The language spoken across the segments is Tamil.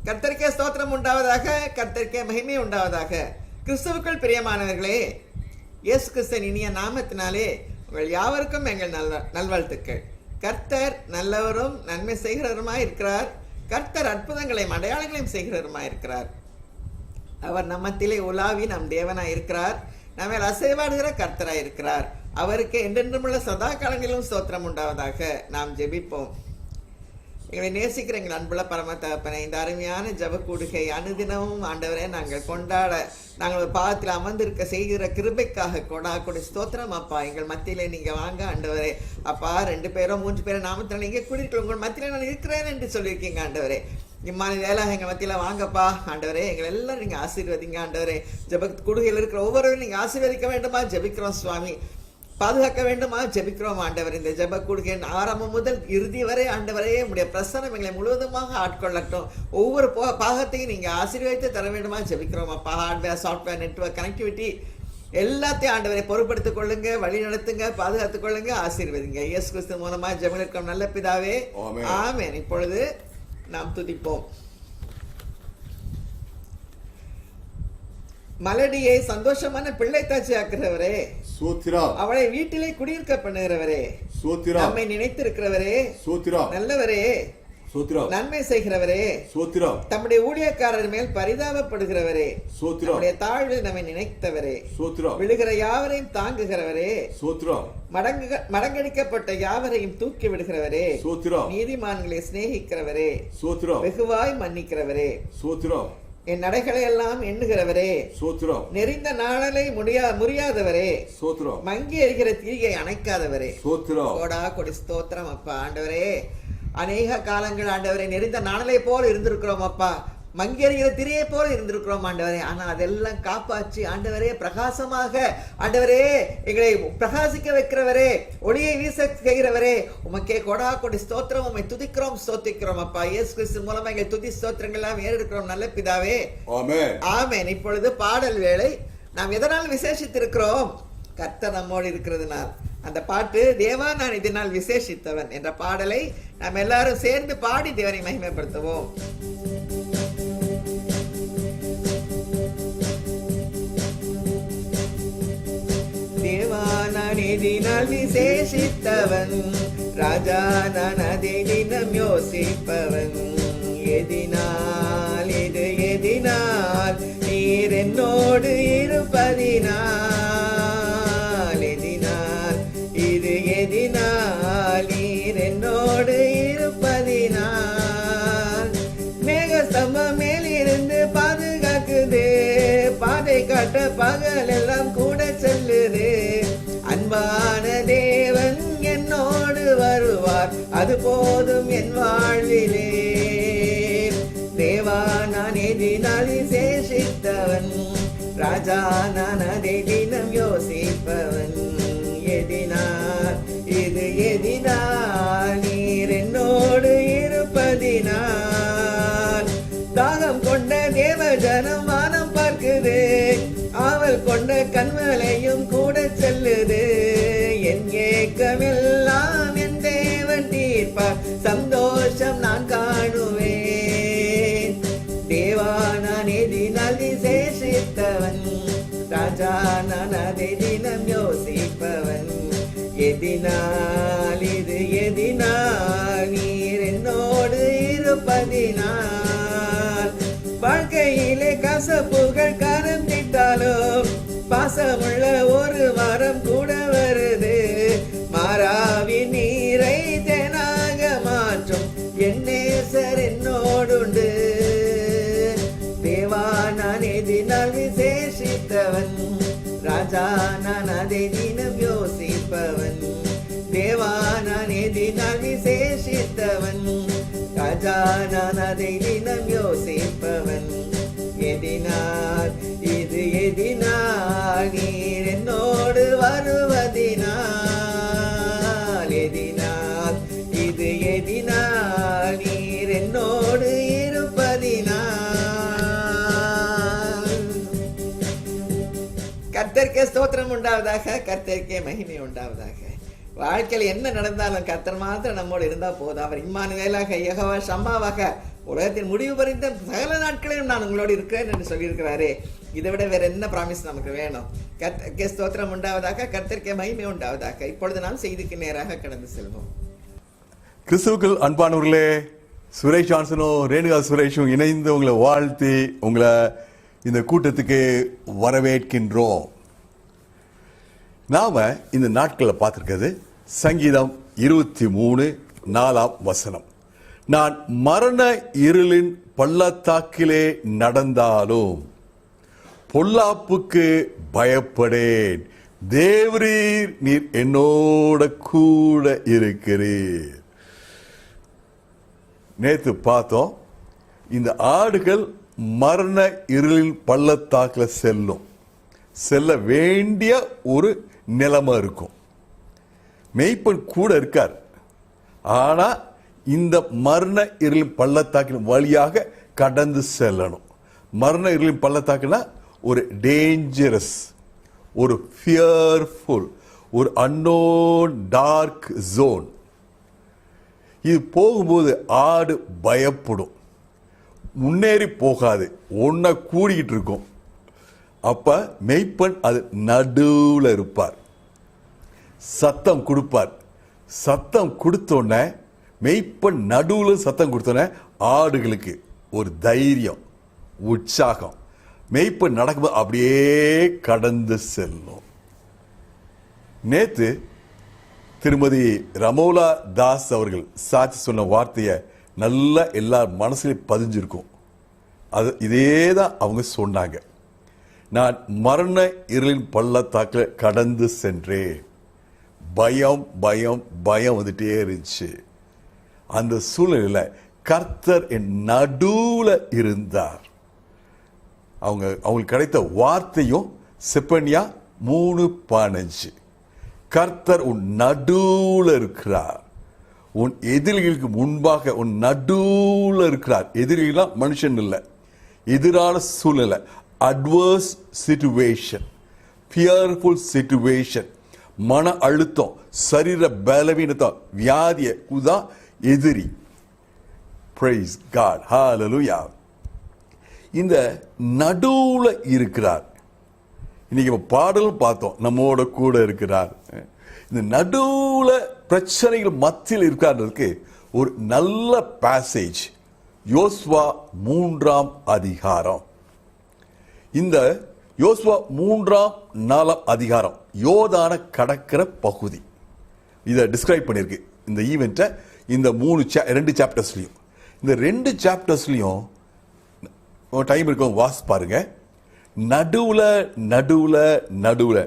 கர்த்தருக்கே ஸ்தோத்திரம் உண்டாவதாக, கர்த்தருக்கே மகிமை உண்டாவதாக. கிறிஸ்துவுக்குள் பிரியமானவர்களே, இயேசு கிறிஸ்துவின் இனிய நாமத்தினாலே உங்கள் யாவருக்கும் எங்கள் நல்வாழ்த்துக்கள். கர்த்தர் நல்லவரும் நன்மை செய்கிறவருமாய் இருக்கிறார். கர்த்தர் அற்புதங்களையும் அடையாளங்களையும் செய்கிறவருமாய் இருக்கிறார். அவர் நம்மத்திலே உலாவி நம் தேவனாய் இருக்கிறார். நம்ம அசைவாடுகிற கர்த்தராய் இருக்கிறார். அவருக்கு என்றென்றுமுள்ள சதா காலங்களிலும் ஸ்தோத்திரம் உண்டாவதாக. நாம் ஜெபிப்போம். எங்களை நேசிக்கிற எங்கள் அன்புள்ள பரம தகப்பனே, இந்த அருமையான ஜப கூடுகை அனுதினமும் ஆண்டவரே நாங்கள் கொண்டாட, நாங்கள் பாதத்தில் அமர்ந்திருக்க செய்கிற கிருபைக்காக கொடி ஸ்தோத்திரம் அப்பா. எங்கள் மத்தியிலே நீங்க வாங்க ஆண்டவரே. அப்பா 2 பேரோ 3 பேரோ நாமத்தில் நீங்க கூடியிருக்க உங்கள் மத்தியில நான் இருக்கிறேன் என்று சொல்லியிருக்கீங்க ஆண்டவரே. இம்மாதிரி வேலை எங்கள் மத்தியில் வாங்கப்பா ஆண்டவரே. எங்களை எல்லாம் நீங்கள் ஆசீர்வதிங்க ஆண்டவரே. ஜப கூடுகையில் இருக்கிற ஒவ்வொருவரும் நீங்கள் ஆசீர்வதிக்க வேண்டுமா ஜெபிக்கிறோம் சுவாமி. பாதுகாக்க வேண்டுமா ஜெபிக்கிறோம் ஆண்டவர். இந்த ஜெப கூடுகையின் ஆரம்பம் முதல் இறுதி வரை ஆண்டவரே உடைய பிரசனம் எங்களை முழுவதுமாக ஆட்கொள்ளட்டும். ஒவ்வொரு பாகத்தையும் நீங்கள் ஆசீர்வதித்து தர வேண்டுமா ஜெபிக்கிறோம் அப்பா. ஹார்ட்வேர், சாஃப்ட்வேர், நெட்வொர்க், கனெக்டிவிட்டி எல்லாத்தையும் ஆண்டவரை பொறுப்படுத்திக் கொள்ளுங்க, வழி நடத்துங்க, பாதுகாத்துக் கொள்ளுங்க, ஆசீர்வதிங்க. இயேசு கிறிஸ்து மூலமா ஜெபம் நல்ல பிதாவே, ஆமென். இப்பொழுது நாம் துதிப்போம். மலடியை சந்தோஷமான பிள்ளை தாச்சி ஆக்குறவரே, அவளை வீட்டிலே குடியிருக்க பண்ணுகிறவரே, நம்மை நினைத்திருக்கிறவரே, நல்லவரே, நன்மை செய்கிறவரே, தம்முடைய ஊழியக்காரர் மேல் பரிதாபப்படுகிறவரே, தாழ்வில் நம்மை நினைத்தவரே, விழுகிற யாவரையும் தாங்குகிறவரே, மடங்கடிக்கப்பட்ட யாவரையும் தூக்கி விடுகிறவரே, நீதிமான்களை சிநேகிக்கிறவரே, வெகுவாய் மன்னிக்கிறவரே, என் நடைகளை எல்லாம் எண்ணுகிறவரே, நெறிந்த நாளலை முறியாதவரே, மங்கி எரிகிற தீயை அணைக்காதவரே, கோடா கொடி ஸ்தோத்திரம் அப்பா. ஆண்டவரே, அநேக காலங்கள் ஆண்டவரே நெறிந்த நாளலை போல் இருந்திருக்கிறோம் அப்பா, மங்கி எரிகிற திரியை போல இருந்திருக்கிறோம் ஆண்டவரே. ஆனா அதெல்லாம் காப்பாற்றி ஆண்டவரே பிரகாசமாக ஆண்டவரே எங்களை பிரகாசிக்க வைக்கிறவரே, ஒளியை வீச செய்கிறவரே, உமக்கே கொடா கொடி ஸ்தோத்திரம். உம்மை துதிக்கிறோம், ஸ்தோத்திக்கிறோம் அப்பா. இயேசு கிறிஸ்து மூலமா எங்களை துதி ஸ்தோத்திரங்கள் எல்லாம் ஏறெடுக்கிறோம் நல்ல பிதாவே, ஆமென். இப்பொழுது பாடல் வேளை. நாம் எதனால் விசேஷித்திருக்கிறோம்? கர்த்தர் நம்மோடு இருக்கிறதுனால். அந்த பாட்டு தேவா நான் இதனால் விசேஷித்தவன் என்ற பாடலை நாம் எல்லாரும் சேர்ந்து பாடி தேவனை மகிமைப்படுத்துவோம். தேவா நான் இதனால் விசேஷித்தவன், ராஜா நான் அதை தினம் யோசிப்பவன். எதினால் இது எதினால் நீர் என்னோடு இருப்பதினால், எதினால் இது எதினால் நீர் என்னோடு இருப்பதினால். மேக ஸ்தம்பம் மேலிருந்து பாதுகாக்குதே, பாதை காட்ட பகல் எல்லாம் கூட செல்லுது. அன்பான தேவன் என்னோடு வருவார், அது போதும் என் வாழ்விலே. தேவா நான் எதினால் விசேஷித்தவன், ராஜா நான் அதை தினம் யோசிப்பவன். எதினால் இது எதினால் நீர் என்னோடு இருப்பதினால். தாகம் கொண்ட தேவ ஜனம் வானம் பார்க்குது, ஆவல் கொண்ட கண்மலையும் கூட செல்லுது. என் ஏக்கமெல்லாம் என் தேவன் தீர்ப்பார், சந்தோஷம் நான் காணுவேன். தேவா நான் எதினால் விசேஷித்தவன், ராஜா நான் அதை தினம் யோசிப்பவன். எதினால் இது எதினால் நீர் என்னோடு இருப்பதினால். வாழ்க்கையிலே கசப்புகள் காரம் திட்டாலும் பாசமுள்ள ஒரு மரம் கூட வருது. மாறாவின் நீரை தேனாக மாற்றும் என் நேசர் என்னோடுண்டு. தேவா நான் எதினால் விசேஷித்தவன், ராஜா நான் அதை தினம் யோசிப்பவன். தேவா நான் எதினால் விசேஷித்தவன், ராஜா நான் அதை தினம் யோசிப்பவன். எதினால் இது எதினால் நீர் என்னோடு வருவதினால். எதினால் இது எதினால் நீர் என்னோடு இருப்பதினால். கர்த்தருக்கே ஸ்தோத்திரம் உண்டாவதாக, கர்த்தருக்கே மகிமை உண்டாவதாக. வாழ்க்கையில் என்ன நடந்தாலும் கர்த்தர் மாத்திரம் நம்மோடு இருந்தால் போதும். அவர் இம்மானுவேலாக, யெகோவா ஷம்மாவாக, உலகத்தின் முடிவு பறிந்த சகல நாட்களையும் நான் உங்களோடு இருக்கிறேன் என்று சொல்லியிருக்கிறாரே. இதை விட வேற என்ன ப்ராமிஸ் நமக்கு வேணும்? கர்த்தருக்கு ஸ்தோத்திரம் உண்டாவதாக, கர்த்தருக்கு மகிமை உண்டாவதாக. இப்பொழுது நாம் செய்திக்கு நேராக கடந்து செல்வோம். கிறிஸ்துவுக்குள் அன்பானவர்களே, சுரேஷ் ஜான்சனும் ரேணுகா சுரேஷும் இணைந்து உங்களை வாழ்த்தி உங்களை இந்த கூட்டத்துக்கு வரவேற்கின்றோம். நாம இந்த நாட்களில் பார்த்திருக்கிறது சங்கீதம் 23:4. நான் மரண இருளின் பள்ளத்தாக்கிலே நடந்தாலும் பொல்லாப்புக்கு பயப்படேன், தேவரீர் நீர் என்னோட கூட இருக்கிறீர். நேற்று பார்த்தோம், இந்த ஆடுகள் மரண இருளின் பள்ளத்தாக்கில் செல்ல வேண்டிய ஒரு நிலைமை இருக்கும். மேய்ப்பன் கூட இருக்கார், ஆனா இந்த மரண இருளின் பள்ளத்தாக்கின் வழியாக கடந்து செல்லணும். மரண இருளின் பள்ளத்தாக்குனா ஒரு டேஞ்சரஸ், ஒரு ஃபியர்ஃபுல், ஒரு அன்னோன் டார்க் ஜோன். இது போகும்போது ஆடு பயப்படும், முன்னேறி போகாது, ஒன்ன கூடிக்கிட்டு இருக்கும். அப்ப மெய்ப்பன் அது நடுவில் இருப்பார், சத்தம் கொடுப்பார். சத்தம் கொடுத்தோன்ன மெய்ப்பன் நடுவில் சத்தம் கொடுத்தோன்ன ஆடுகளுக்கு ஒரு தைரியம், உற்சாகம். மெய்ப்பன் நடக்கும்போது அப்படியே கடந்து செல்லும். நேத்து திருமதி ரமோலா தாஸ் அவர்கள் சாட்சி சொன்ன வார்த்தையை நல்லா எல்லார் மனசுலையும் பதிஞ்சிருக்கும். அது இதே தான் அவங்க சொன்னாங்க. நான் மரண இருளின் பள்ளத்தாக்கில் கடந்து சென்றேன். பயம் பயம் பயம் வந்துட்டே இருந்துச்சு. அந்த சூழ்நிலையில் கர்த்தர் என் நடுவுல இருந்தார். அவங்களுக்கு கிடைத்த வார்த்தையும் செப்பனியா 3:15. கர்த்தர் உன் நடுவுல இருக்கிறார், உன் எதிரிகளுக்கு முன்பாக உன் நடுவுல இருக்கிறார். எதிரிகளா மனுஷன் இல்லை, எதிரான சூழ்நிலை, அட்வர்ஸ் சிச்சுவேஷன், ஃபியர்ஃபுல் சிச்சுவேஷன், மன அழுத்தம், சரீர பலவீனத்தம், வியாதிய தான் எதிரி. பிரைஸ் காட், ஹல்லேலூயா. இந்த நடுவுல இருக்கிறார். இன்னைக்கு பாடலும் பார்த்தோம், நம்மோட கூட இருக்கிறார். இந்த நடுவுல பிரச்சனைகள் மத்தியில் இருக்கிறதுக்கு ஒரு நல்ல பேசேஜ் யோசுவா 3:4. இந்த யோசுவா 3:4 யோர்தான கடற்கர பகுதி இதை டிஸ்கிரைப் பண்ணியிருக்கு. இந்த ஈவெண்ட்டை இந்த 2 சாப்டர்ஸ்லையும், இந்த 2 சாப்டர்ஸ்லையும் டைம் இருக்கும் வாசி பாருங்க. நடுவுல நடுவுல நடுவுல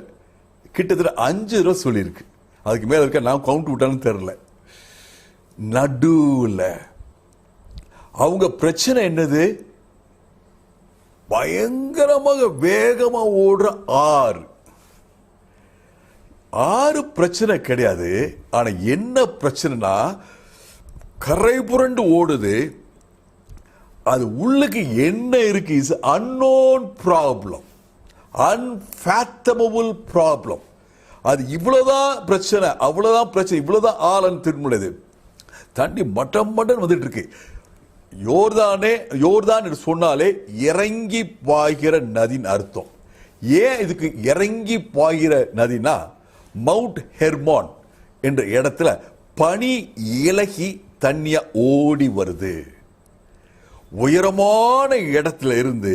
கிட்டத்தட்ட 5 தடவை சொல்லியிருக்கு. அதுக்கு மேல இருக்க நான் கவுண்ட் விட்டாலும் தெரியல. நடுவுல அவங்க பிரச்சனை என்னது? பயங்கரமாக வேகமா ஓடுற ஆறு பிரச்சனை கிடையாது. ஆனா என்ன பிரச்சனைனா, கரை புரண்டு ஓடுது. அது உள்ளுக்கு என்ன இருக்கு? Is unknown problem, unfathomable problem. அது இவ்வளவுதான் பிரச்சனை, அவ்வளவுதான் பிரச்சனை, இவ்வளவுதான் ஆளன் திரும்பினது. தண்ணி மட்டம் வந்துட்டு இருக்கு. யோர்தான் என்று சொன்னாலே இறங்கி பாய்கிற நதியின் அர்த்தம். ஏன் இதுக்கு இறங்கி பாய்கிற நதினா, மவுண்ட் ஹெர்மான் என்ற இடத்துல பனி இலகி தண்ணியா ஓடி வருது. உயரமான இடத்துல இருந்து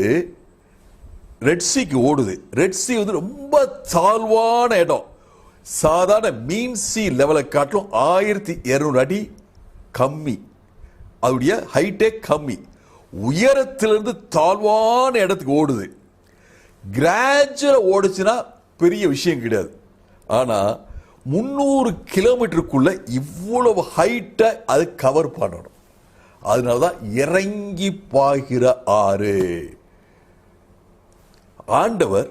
ரெட்சிக்கு ஓடுது. ரெட்சி வந்து ரொம்ப தாழ்வான இடம். சாதாரண மீன் சி லெவலை காட்டிலும் 1200 அடி கம்மி. அதோடைய ஹைட்டே கம்மி. உயரத்திலிருந்து தாழ்வான இடத்துக்கு ஓடுது. கிராஜுவலா ஓடுச்சுன்னா பெரிய விஷயம் கிடையாது. ஆனா 300 கிலோமீட்டருக்குள்ள இவ்வளவு ஹைட்டை அது கவர் பண்ணணும். அதனாலதான் இறங்கி பாய்கிற ஆறு. ஆண்டவர்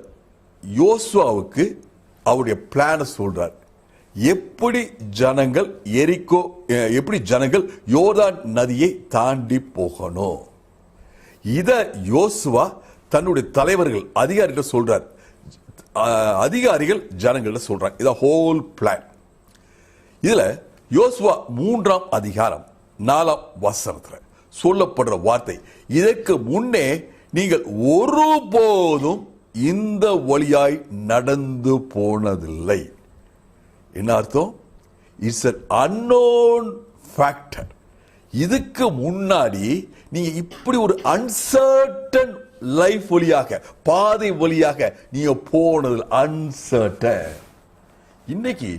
யோசுவாவுக்கு அவருடைய பிளான சொல்றார். எப்படி ஜனங்கள் யோர்தான் நதியை தாண்டி போகணும். இத யோசுவா தன்னுடைய தலைவர்கள் அதிகாரிகள் சொல்றார். அதிகாரிகள் ஜனங்கள்ட்ட சொல்றாங்க. இத ஹோல் பிளான். இதுல யோசுவா 3ஆம் அதிகாரம் 4ஆம் வசனத்துல சொல்லப்படுற வார்த்தை, இதற்கு முன்னே நீங்கள் ஒருபோதும் இந்த வழியாய் நடந்து போனதில்லை. என்ன அர்த்தம்? It's an unknown factor. இதுக்கு முன்னாடி நீங்க இப்படி ஒரு அன்சர்டன் லைஃப் வழியாக, பாதை வழியாக நீங்க போனது அன்சர்டன். இன்னைக்கு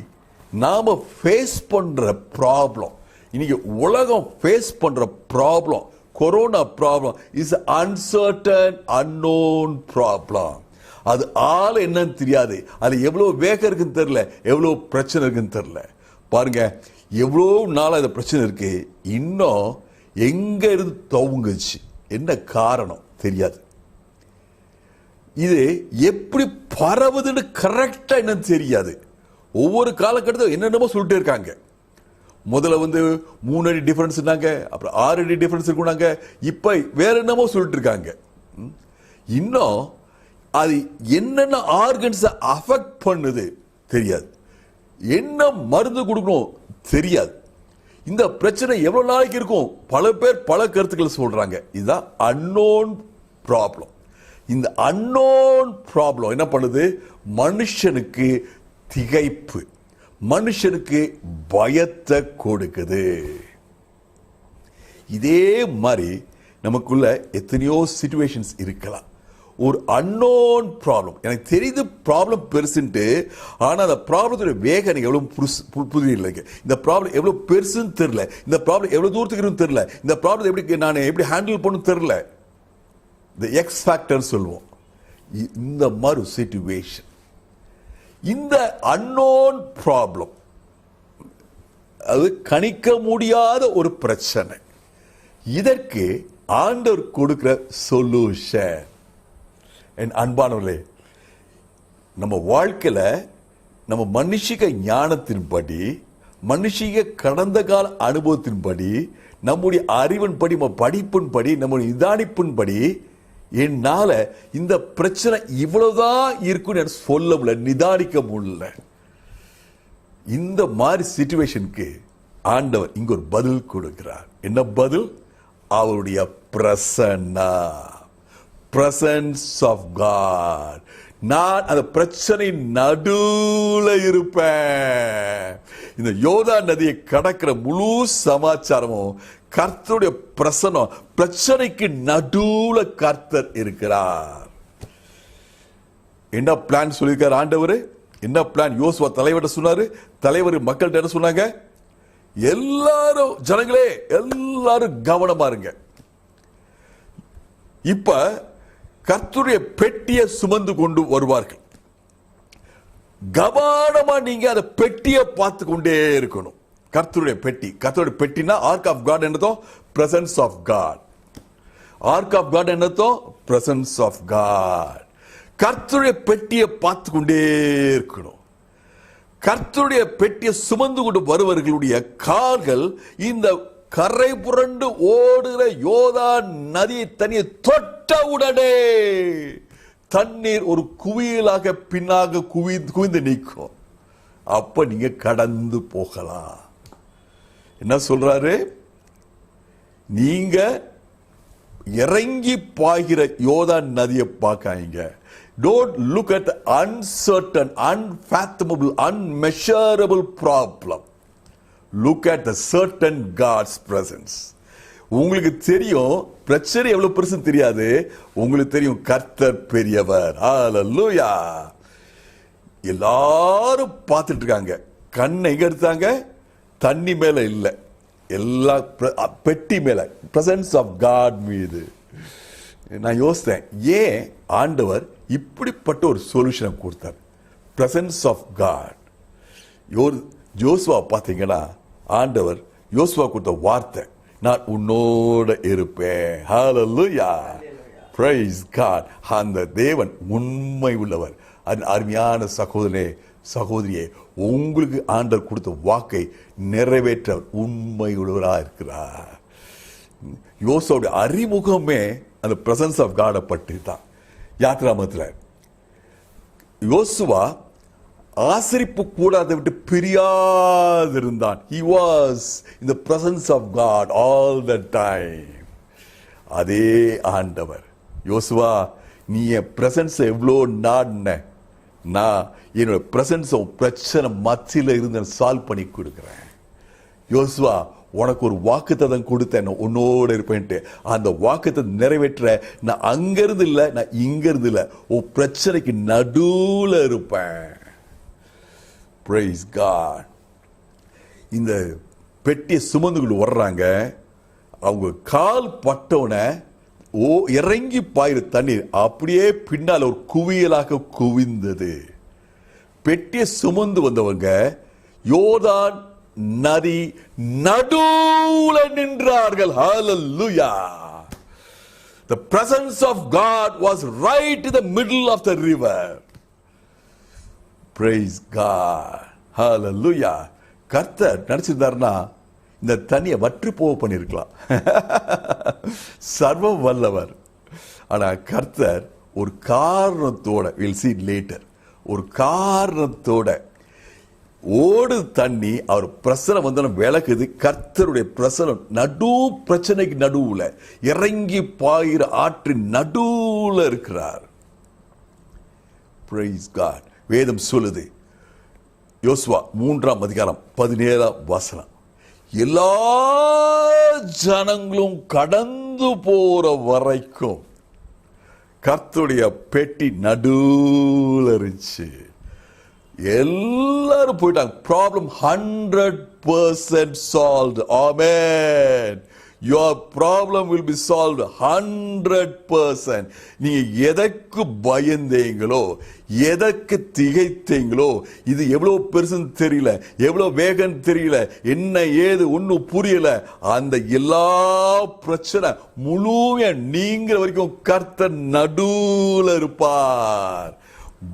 நாம ஃபேஸ் பண்ற ப்ராப்ளம், இன்னைக்கு உலகம் ஃபேஸ் பண்ற problem, corona problem is uncertain unknown problem. அது ஆள் என்னன்னு தெரியாது, அது எவ்வளவு வேகம் இருக்குன்னு தெரியல, எவ்வளவு பிரச்சனை இருக்குன்னு தெரியல. பாருங்க, எவ்வளோ நாளா இந்த பிரச்சனை இருக்கு, இன்னும் எங்க இருந்து துவங்குச்சு, என்ன காரணம் தெரியாது. இது எப்படி பரவுதுன்னு கரெக்டா என்னன்னு தெரியாது. ஒவ்வொரு காலகட்டத்தில் என்னென்னமோ சொல்லிட்டு இருக்காங்க. முதல்ல 3 அடி டிஃபரன்ஸ், அப்புறம் 6 அடி டிஃபரன்ஸ் இருக்குனாங்க, இப்ப வேற என்னமோ சொல்லிட்டு இருக்காங்க. இன்னும் அது என்னென்ன ஆர்கன்ஸ் அஃபெக்ட் பண்ணுது தெரியாது, என்ன மருந்து கொடுக்கணும் தெரியாது. இந்த பிரச்சனை எவ்வளவு நாளைக்கு இருக்கும், பல பேர் பல கருத்துக்கள் சொல்றாங்க. இதுதான் அன்னோன் ப்ராப்ளம். இந்த அன்னோன் ப்ராப்ளம் என்ன பண்ணுது? மனுஷனுக்கு திகைப்பு, மனுஷனுக்கு பயத்தை கொடுக்குது. இதே மாதிரி நமக்குள்ள எத்தனையோ சிச்சுவேஷன்ஸ் இருக்கலாம். ஒரு அன்னோன் ப்ராப்ளம், எனக்கு தெரியுது ப்ராப்ளம் பெருசுன்ட்டு, ஆனா அந்த ப்ராப்ளத்தோட வேகம் எனக்கு எவ்வளவு புதிய இல்லைங்க. இந்த ப்ராப்ளம் எவ்வளவு பெருசுன்னு தெரியல, இந்த ப்ராப்ளம் எவ்வளவு தூரத்துக்கு இருக்குன்னு தெரியல, இந்த ப்ராப்ளம் எப்படி ஹேண்டில் பண்ணணும் தெரியல. இந்த எக்ஸ் ஃபேக்டர் சொல்லுவோம். இந்த மாதிரி சிச்சுவேஷன், இந்த அன்னோன் ப்ராப்ளம், அது கணிக்க முடியாத ஒரு பிரச்சனை. இதற்கு ஆண்டவர் கொடுக்கிற சொல்யூஷன். என் அன்பானவர்களே, நம்ம வாழ்க்கையில நம்ம மனுஷிக ஞானத்தின்படி, மனுஷிக கடந்த கால அனுபவத்தின்படி, நம்முடைய அறிவின்படி, நம்ம படிப்பின்படி, நம்முடைய நிதானிப்பின்படி என்னால இந்த பிரச்சனை இவ்வளவுதான் இருக்குன்னு சொல்ல முடியல, நிதானிக்க முடியல. இந்த மாதிரி சிச்சுவேஷனுக்கு ஆண்டவர் இங்க ஒரு பதில் கொடுக்கிறார். என்ன பதில்? அவருடைய பிரசன்னா, பிரசன்ஸ் ஆஃப் காட். நான் அந்த பிரச்சனை நடுவுல இருப்பேன். இந்த யோதா நதியை கடக்கிற முழு சமாச்சாரமும் கர்த்தருடைய பிரசன்னம், பிரச்சனைக்கு நடுவுல கர்த்தர் இருக்கிறார். என்ன பிளான் சொல்லியிருக்கார் ஆண்டவர்? என்ன பிளான் யோசுவா தலைவர் சொன்னாரு? தலைவர் மக்கள்கிட்ட என்ன சொன்னாங்க? எல்லாரும் ஜனங்களே எல்லாரும் கவனமா இருங்க. இப்ப கர்த்தருடைய பெட்டியை சுமந்து கொண்டு வருவார்கள். கவனமா நீங்க அந்த பெட்டியை பார்த்து கொண்டே இருக்கணும். கர்த்தருடைய பெட்டி, கர்த்தருடைய பெட்டினா ஆர்க் ஆஃப் காட் என்னதோ? Presence of God. Ark of God என்னதோ? Presence of God. கர்த்தருடைய பெட்டியை பார்த்து கொண்டே இருக்கணும். கர்த்தருடைய பெட்டியை சுமந்து கொண்டு வருவர்களுடைய கால்கள் இந்த கரை புரண்டு ஓடுகிற யோதா நதியை தண்ணியை தொட்டவுடனே தண்ணீர் ஒரு குவியலாக பின்னாக குவிந்து நிற்கும். அப்ப நீங்க கடந்து போகலாம். என்ன சொல்றாரு? நீங்க இறங்கி பாய்கிற யோதா நதியை பார்க்காதீங்க. Don't look at the uncertain, unfathomable, unmeasurable problem. Look at the certain God's presence. உங்களுக்கு தெரியும் பிரச்சனை எவ்வளவு பெருசு தெரியாது, உங்களுக்கு தெரியும் கர்த்தர் பெரியவர். ஹalleluya. எல்லாரும் பார்த்துட்டு இருக்காங்க. கண்ணை எங்க எடுத்தாங்க? தண்ணி மேல இல்ல, எல்லா பெட்டி மேல, பிரசன்ஸ் ஆஃப் காட் மீது. நான் யோசித்தேன், ஏன் ஆண்டவர் இப்படிப்பட்ட ஒரு சொல்யூஷனை கொடுத்தார்? Presence of God. யோசுவா பார்த்தீங்கன்னா ஆண்டவர் யோசுவா கொடுத்த வார்த்தை, நான் உன்னோட இருப்பேன். ஹalleluya. praise God. அந்த தேவன் உண்மை உள்ளவர். அருமையான சகோதரனே சகோதரியே, உங்களுக்கு ஆண்டவர் கொடுத்த வாக்கை நிறைவேற்ற உண்மை உள்ளவராக இருக்கிறார். யோசுவாவுடைய அறிமுகமே அந்த பிரசன்ஸ் ஆஃப் காடை பற்றி தான். யாத்ராமத்தில் யோசுவா ஆசரிப்பு கூடாதை விட்டு பிரியாதிருந்தான். He was in the presence of God all the time. அதே ஆண்டவர், யோசுவா நீ என் பிரசன்ஸ் எவ்வளோ நாடின, நான் என்னோட பிரசன்ஸ் பிரச்சனை மத்தியில் இருந்து சால்வ் பண்ணி கொடுக்குறேன். யோசுவா உனக்கு ஒரு வாக்குத்தத்தம் கொடுத்தேன், உன்னோடு இருப்பேன்ட்டு. அந்த வாக்குத்தத்தம் நிறைவேற்ற நான் அங்கிருந்து இல்லை, நான் இங்கிருந்து இல்லை, உன் பிரச்சனைக்கு நடுவில் இருப்பேன். Praise God. இந்த பெட்டியை சுமந்துக்கிட்டு வர்றாங்க. அவங்க கால் பட்டவன இறங்கி பாயிற தண்ணீர் அப்படியே பின்னால் ஒரு குவியலாக குவிந்தது. பெட்டியை சுமந்து வந்தவங்க யோர்தான் நதி நடுவுல நின்றார்கள். Hallelujah. The presence of God was right in the middle of the river. Praise God. Hallelujah. கர்த்தர் நினைச்சிருந்தாருன்னா இந்த தண்ணியை வற்றி போக பண்ணிருக்கலாம். சர்வ வல்லவர். ஆனா கர்த்தர் ஒரு காரணத்தோட, we'll see later, ஒரு காரணத்தோட ஓடு தண்ணி அவர் பிரசனம் வந்து விளக்குது. கர்த்தருடைய பிரசனம் நடு பிரச்சனைக்கு நடுவுல இறங்கி பாயிர ஆற்றின் நடுவுல இருக்கிறார். Praise God. வேதம் சொல்லுது, யோசுவா 3ஆம் அதிகாரம் 17ஆம் வசனம், எல்லா ஜனங்களும் கடந்து போற வரைக்கும் கர்த்தருடைய பெட்டி நடுவுல இருந்துச்சு. எல்லாரும் போயிட்டாங்க. Problem 100% solved. Amen. Your problem will be solved 100%. நீங்க எதற்கு பயந்தீங்களோ, எதற்கு திகைத்தீங்களோ, இது எவ்வளவு பெருசுன்னு தெரியல, எவ்வளவு வேகம் தெரியல, என்ன ஏது ஒன்னும் புரியல, அந்த எல்லா பிரச்சனை முழுமையா நீங்கிற வரைக்கும் கர்த்தர் நடுவுல இருப்பார்.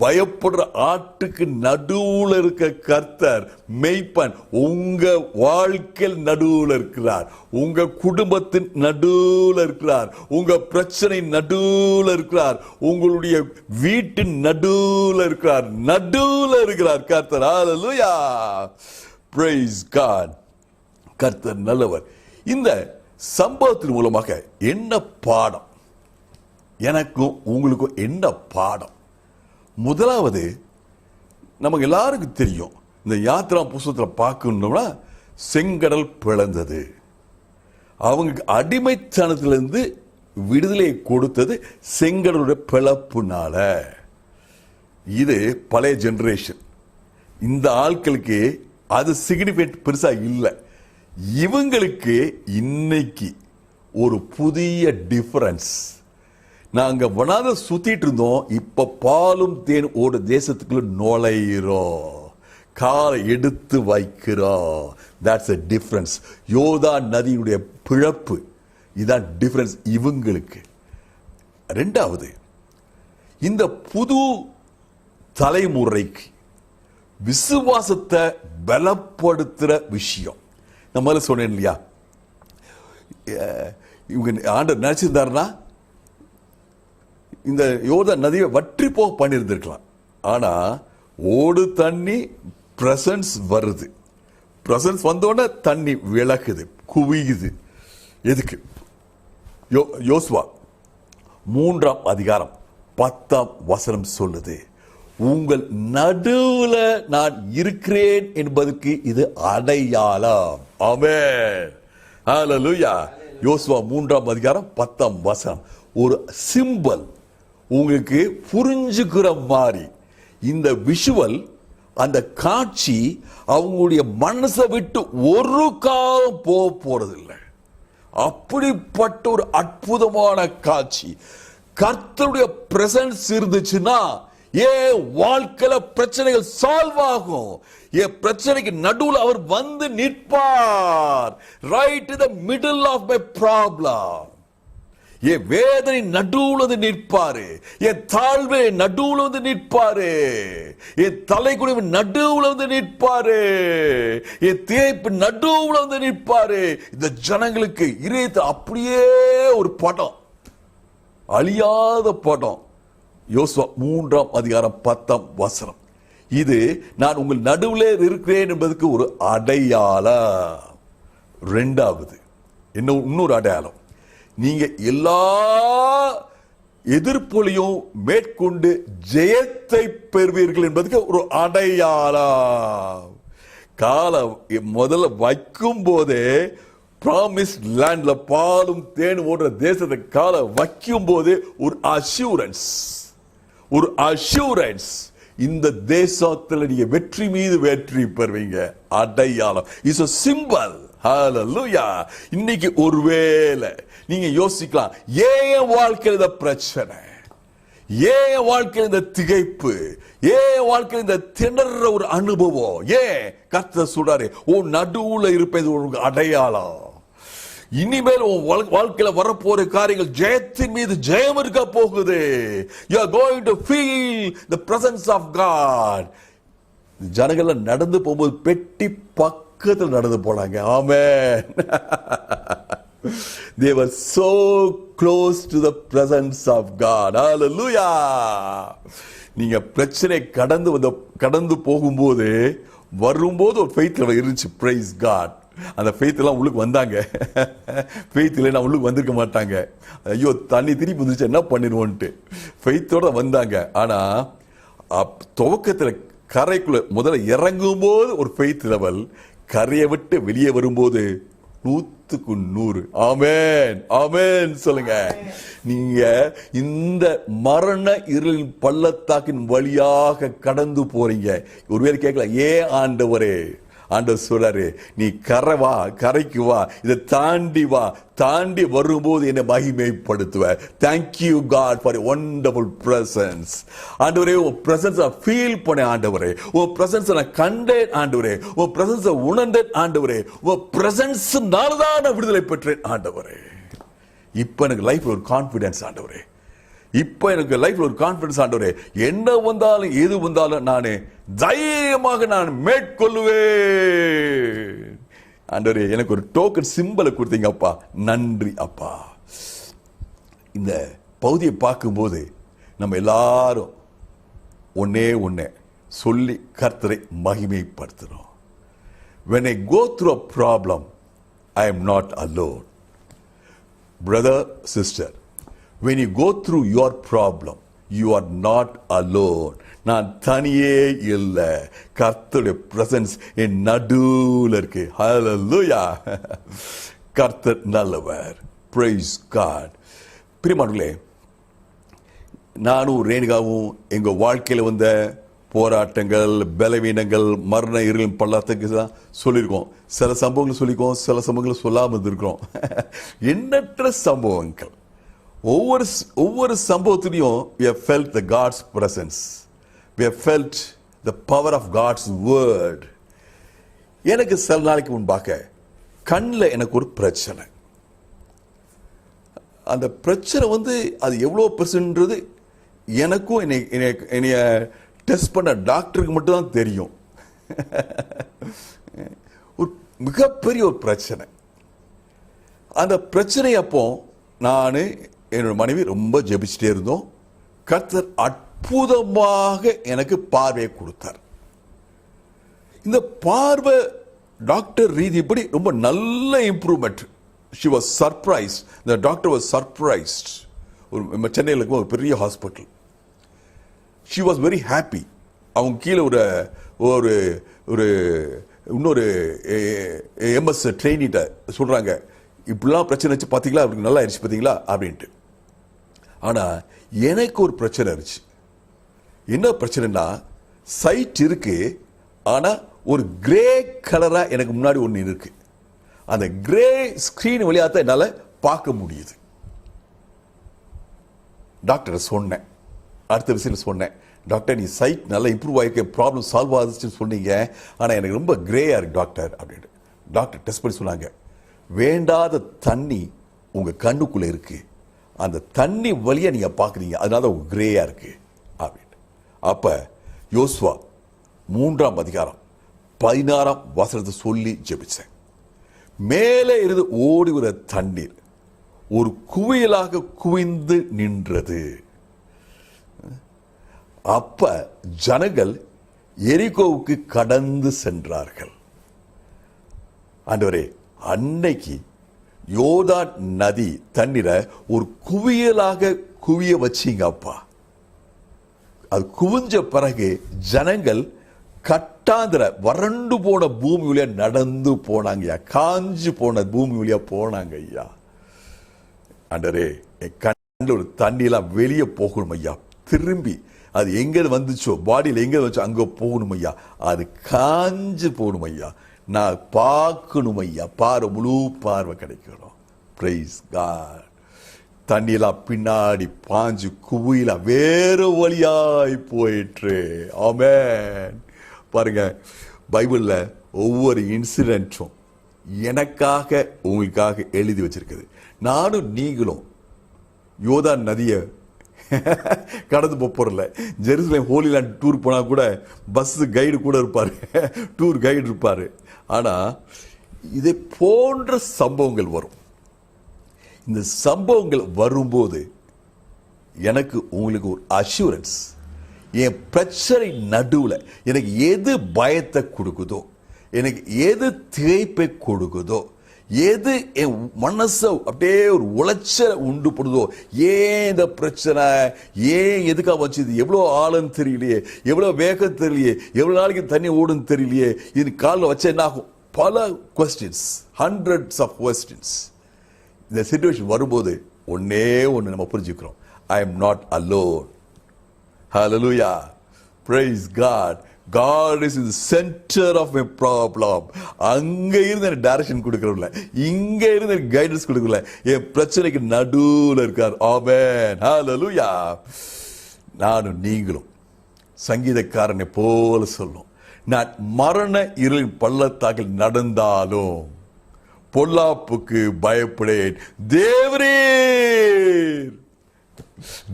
பயப்படுற ஆட்டுக்கு நடுவுல இருக்க கர்த்தர் மெய்ப்பன் உங்க வாழ்க்கையில் நடுவுல இருக்கிறார், உங்க குடும்பத்தின் நடுவுல இருக்கிறார், உங்க பிரச்சனை நடுவுல இருக்கிறார், உங்களுடைய வீட்டின் நடுவுல இருக்கிறார், நடுவுல இருக்கிறார் கர்த்தர். ஹல்லேலூயா. Praise God. கர்த்தர் நல்லவர். இந்த சம்பவத்தின் மூலமாக என்ன பாடம்? எனக்கும் உங்களுக்கும் என்ன பாடம்? முதலாவது, நமக்கு எல்லாருக்கும் தெரியும், இந்த யாத்ரா புஸ்தகத்தில் பார்க்கணும்னா செங்கடல் பிளந்தது. அவங்க அடிமைத்தனத்திலிருந்து விடுதலை கொடுத்தது செங்கடலுடைய பிளப்புனால. இது பழைய ஜெனரேஷன். இந்த ஆட்களுக்கு அது சிக்னிஃபிகன்ட் பெருசா இல்லை. இவங்களுக்கு இன்னைக்கு ஒரு புதிய டிஃபரன்ஸ். நாங்க வனாத சுத்திட்டு இருந்தோம், இப்ப பாலும் தேன் ஓட தேசத்துக்குள்ள நுழையிறோம், காலை எடுத்து வைக்கிறோம். That's a difference. யோதா நதியுடைய பிளப்பு, இதான் டிஃபரன்ஸ் இவங்களுக்கு. ரெண்டாவது, இந்த புது தலைமுறைக்கு விசுவாசத்தை பலப்படுத்துற விஷயம். நான் முதல்ல சொன்னேன் இல்லையா, இவங்க ஆண்டவர் நினைச்சிருந்தாருன்னா இந்த யோர்தான் நதியை வற்றி போக பண்ணியிருந்திருக்கலாம். ஆனா ஓடு தண்ணி பிரசன்ஸ் வருது. பிரசன்ஸ் வந்தோடனே தண்ணி விளக்குது, குவியுது. எதுக்கு? யோசுவா 3ஆம் அதிகாரம் 10ஆம் வசனம் சொல்லுது, உங்கள் நடுவுல நான் இருக்கிறேன் என்பதற்கு இது அடையாளம். ஆமென். ஹல்லேலூயா. யோசுவா 3ஆம் அதிகாரம் 10ஆம் வசனம் ஒரு சிம்பல், உங்களுக்கு புரிஞ்சுக்கிற மாதிரி. இந்த விஷுவல், அந்த காட்சி அவங்களுடைய மனசை விட்டு ஒரு காலம் போக போறதில்லை. அப்படிப்பட்ட ஒரு அற்புதமான காட்சி. கர்த்தருடைய பிரசன்ஸ் இருந்துச்சுன்னா ஏன் வாழ்க்கையில பிரச்சனைகள் சால்வ் ஆகும். என் பிரச்சனைக்கு நடுவில் அவர் வந்து நிற்பார். Right in the middle of my problem. என் வேதனை நடுவுல வந்து நிற்பாரு, என் தாழ்வை நடுவுல வந்து நிற்பாரு, என் தலைக்குடிவு நடுவுல வந்து நிற்பாரு, என் தேய்ப்பு நடுவுல வந்து நிற்பாரு. இந்த ஜனங்களுக்கு இதயத்தை அப்படியே ஒரு படம், அழியாத படம். யோசுவா 3ஆம் அதிகாரம் 10ஆம் வசனம். இது நான் உங்கள் நடுவில் இருக்கிறேன் என்பதற்கு ஒரு அடையாளம். ரெண்டாவது இன்னொரு அடையாளம், நீங்க எல்லா எதிர்ப்புகளையும் மேற்கொண்டு ஜெயத்தை பெறுவீர்கள் என்பதற்கு ஒரு அடையாளம். காலம் முதல்ல வைக்கும் போதே ப்ராமிஸ் லேண்ட்ல பாலும் தேனும் ஓடுற தேசத்தை கால வைக்கும் போதே ஒரு அஷூரன்ஸ், இந்த தேசத்துல நீங்க வெற்றி மீது வெற்றி பெறுவீங்க. அடையாளம் இஸ் a symbol. ஹல்லேலூயா. இன்னைக்கு ஒருவேளை நீங்க யோசிக்கலாம், ஏன் வாழ்க்கையில் இந்த பிரச்சனை, ஏன் வாழ்க்கையில் இந்த திகைப்பு, ஏன் வாழ்க்கையில் இந்த திணற ஒரு அனுபவம், ஏன் கர்த்தர் சொல்றாரு உன் நடுவுல இருப்பது ஒரு அடையாளம். இனிமேல் உன் வாழ்க்கையில வரப்போற காரியங்கள் ஜெயத்தின் மீது ஜெயம் இருக்க போகுது. You are going to feel the presence of God. ஜனங்கள் நடந்து போகும்போது பெட்டி பக்கத்தில் நடந்து போனாங்க. ஆமென். They were so close to the presence of God. Hallelujah. நீங்க பிரச்சனை கடந்து போகும்போது வரும்போது ஒரு ஃபெய்த் இருந்துச்சு. Praise God. அந்த ஃபெய்த் எல்லாம் உள்ளுக்கு வந்தாங்க. ஃபெய்த் இல்லைன்னா உள்ளுக்கு வந்திருக்க மாட்டாங்க. ஐயோ தண்ணி திருப்பி வந்துச்சு என்ன பண்ணிடுவோன்ட்டு ஃபெய்த்தோட வந்தாங்க. ஆனா துவக்கத்தில் கரைக்குள்ள முதல்ல இறங்கும் போது ஒரு ஃபெய்த் லெவல், கரையை விட்டு வெளியே வரும்போது 100க்கு 100. ஆமென் ஆமென் சொல்லுங்க. நீங்க இந்த மரண இருளின் பள்ளத்தாக்கின் வழியாக கடந்து போறீங்க. ஒருவேளை கேட்கலாம், ஏன் ஆண்டவரே? ஆண்டவர் சொல்றாரு, நீ கரைக்கு வா, இதை தாண்டி வரும்போது என்னை மகிமைப்படுத்துவ. Thank you God for wonderful presence. ஆண்டவரே உன் பிரசன்ஸை ஃபீல் பண்ண ஆண்டவரே, உன் பிரசன்ஸை நான் கண்டேன் ஆண்டவரே, உன் பிரசன்ஸை உணர்ந்தேன் ஆண்டவரே, உன் பிரசன்ஸ்னால தான் நான் விடுதலை பெற்றேன் ஆண்டவரே. இப்போ எனக்கு லைஃப்ல ஒரு கான்ஃபிடன்ஸ் ஆண்டவரே, இப்போ எனக்கு லைஃப்ல ஒரு கான்ஃபிடன்ஸ் ஆண்டவரே, என்ன வந்தாலும் எது வந்தாலும் நானே தைரியமாக நான் மேற்கொள்ளுவேன். ஆண்டவரே எனக்கு ஒரு டோக்கன் சிம்பலை கொடுத்தீங்க அப்பா, நன்றி அப்பா. இந்த பகுதியை பார்க்கும்போது நம்ம எல்லாரும் ஒன்னே சொல்லி கர்த்தரை மகிமைப்படுத்துறோம். When I go through a problem, I am not alone. Brother, sister, when you go through your problem, you are not alone. நான் தனியே இல்லை, கர்த்தருடைய பிரசன்ஸ் என் நடுவில் இருக்கு. ஹல்லேலூயா. கர்த்தர் நல்லவர். Praise God. பிரியமானவர்களே, நானும் ரேணுகாவும் எங்க வாழ்க்கையில வந்த போராட்டங்கள், பலவீனங்கள், மரண இருளின் பள்ளத்துக்கு தான் சொல்லியிருக்கோம். சில சம்பவங்கள் சொல்லியிருக்கோம், சில சம்பவங்களை சொல்லாமல் இருந்திருக்கிறோம். எண்ணற்ற சம்பவங்கள். ஒவ்வொரு சம்பவத்திலையும் we have felt the God's presence. We have felt the power of God's word. எனக்கு சில நாளைக்கு முன்பாக கண்ணில் எனக்கு ஒரு பிரச்சனை. அந்த பிரச்சனை அது எவ்வளோ பெருசுன்றது எனக்கும் என்னைய டெஸ்ட் பண்ண டாக்டருக்கு மட்டும்தான் தெரியும். ஒரு மிகப்பெரிய ஒரு பிரச்சனை. அந்த பிரச்சனை அப்போ நான் என்னோட மனைவி ரொம்ப ஜெபிச்சுட்டே இருந்தோம். கர்த்தர் அற்புதமாக எனக்கு பார்வையை கொடுத்தார். இந்த பார்வை டாக்டர் ரீதிப்படி ரொம்ப நல்ல improvement. She was surprised. The doctor was surprised. ஒரு சென்னையில் இருக்கும் ஒரு பெரிய hospital. She was very happy. அவங்க கீழே ஒரு இன்னொரு எம்எஸ் ட்ரெயினிட்ட சொல்றாங்க, இப்படிலாம் பிரச்சனை வச்சு பார்த்தீங்களா, அப்படி நல்லா இருந்துச்சு பார்த்தீங்களா அப்படின்ட்டு. ஆனால் எனக்கு ஒரு பிரச்சனை இருந்துச்சு. என்ன பிரச்சனைனா, சைட் இருக்கு, ஆனால் ஒரு கிரே கலராக எனக்கு முன்னாடி ஒன்று இருக்கு. அந்த கிரே ஸ்கிரீன் வழியாக தான் என்னால் பார்க்க முடியுது. டாக்டர் சொன்னேன், அடுத்த விஷயம் சொன்னேன், டாக்டர் நீ சைட் நல்லா இம்ப்ரூவ் ஆகிருக்க, ப்ராப்ளம் சால்வ் ஆகுதுன்னு சொன்னீங்க, ஆனால் எனக்கு ரொம்ப கிரேயாக இருக்கு டாக்டர் அப்படின்ட்டு. டாக்டர் டெஸ்ட் பண்ணி சொன்னாங்க, வேண்டாத தண்ணி உங்கள் கண்ணுக்குள்ளே இருக்கு, அந்த தண்ணி வழியாக நீங்கள் பார்க்குறீங்க, அதனால உங்க கிரேயாக இருக்கு அப்படின்ட்டு. அப்போ யோசுவா 3:16 சொல்லி ஜெபிச்சேன். மேலே இருந்து ஓடி வர தண்ணீர் ஒரு குவியலாக குவிந்து நின்றது. அப்ப ஜனங்கள் எரிகோவுக்கு கடந்து சென்றார்கள். ஆண்டவரே, அன்னைக்கு யோர்தான் நதி தண்ணீரை ஒரு குவியலாக குவிய வச்சீங்க அப்பா. அது குவிஞ்ச பிறகு ஜனங்கள் கட்டாந்திர வறண்டு போன பூமி வழியா நடந்து போனாங்க ஐயா. காஞ்சு போன பூமி வழியா போனாங்க ஐயா. ஆண்டவரே, என் கண்ணில் ஒரு தண்ணியெல்லாம் வெளியே போகணும் ஐயா. திரும்பி அது எங்க வந்துச்சோ, பாடியில் எங்க வந்துச்சோ அங்க போகணும் ஐயா. அது காஞ்சு போகணும் ஐயா. நான் பார்க்கணும் ஐயா. பார்வை, முழு பார்வை கிடைக்கணும். Praise god. தண்ணியெல்லாம் பின்னாடி பாஞ்சு குவியில வேறு வழியாய் போயிற்று. ஆமென். பாருங்க, பைபிள்ல ஒவ்வொரு இன்சிடென்ட்டும் எனக்காக உங்களுக்காக எழுதி வச்சிருக்குது. நானும் நீங்களும் யோர்தான் நதியை கடந்து போறல. ஜெருசலேம் ஹோலி லேண்ட் டூர் போனா கூட பஸ் கைடு கூட இருப்பாரு, டூர் கைடு இருப்பாரு. ஆனா இதை போன்ற சம்பவங்கள் வரும். இந்த சம்பவங்கள் வரும்போது எனக்கு உங்களுக்கு ஒரு அஷூரன்ஸ், என் பிரச்சனை நடுவில் எனக்கு எது பயத்தை கொடுக்குதோ, எனக்கு எது திகைப்பை கொடுக்குதோ, எது என் மனசை அப்படியே ஒரு உளைச்சலை உண்டு பண்ணுதோ, ஏன் இந்த பிரச்சனை, ஏன் எதுக்காக வச்சுது, எவ்வளோ ஆளுன்னு தெரியலையே, எவ்வளோ வேகம் தெரியலையே, எவ்வளோ நாளைக்கு தண்ணி ஓடுன்னு தெரியலையே, இது காலில் வச்சா என்ன ஆகும், பல கொஸ்டின்ஸ், ஹண்ட்ரட்ஸ் ஆஃப் கொஸ்டின்ஸ். இந்த சிச்சுவேஷன் வரும்போது ஒன்னே ஒன்று நம்ம புரிஞ்சுக்கிறோம், I am not alone. Hallelujah, praise God. God is in the center of my problem. அங்க இருந்து எனக்கு டைரக்ஷன் கொடுக்கறதில்ல, இங்க இருந்து எனக்கு கைடன்ஸ் கொடுக்கறதில்ல, என் பிரச்சனைக்கு நடுவுல இருக்கார். ஆமென், ஹல்லேலூயா. நானும் நீங்களும் சங்கீதக்காரனை போல சொல்லும், நான் மரண இருளின் பள்ளத்தாக்கில் நடந்தாலும் பொல்லாப்புக்கு பயப்படேன். தேவரீர்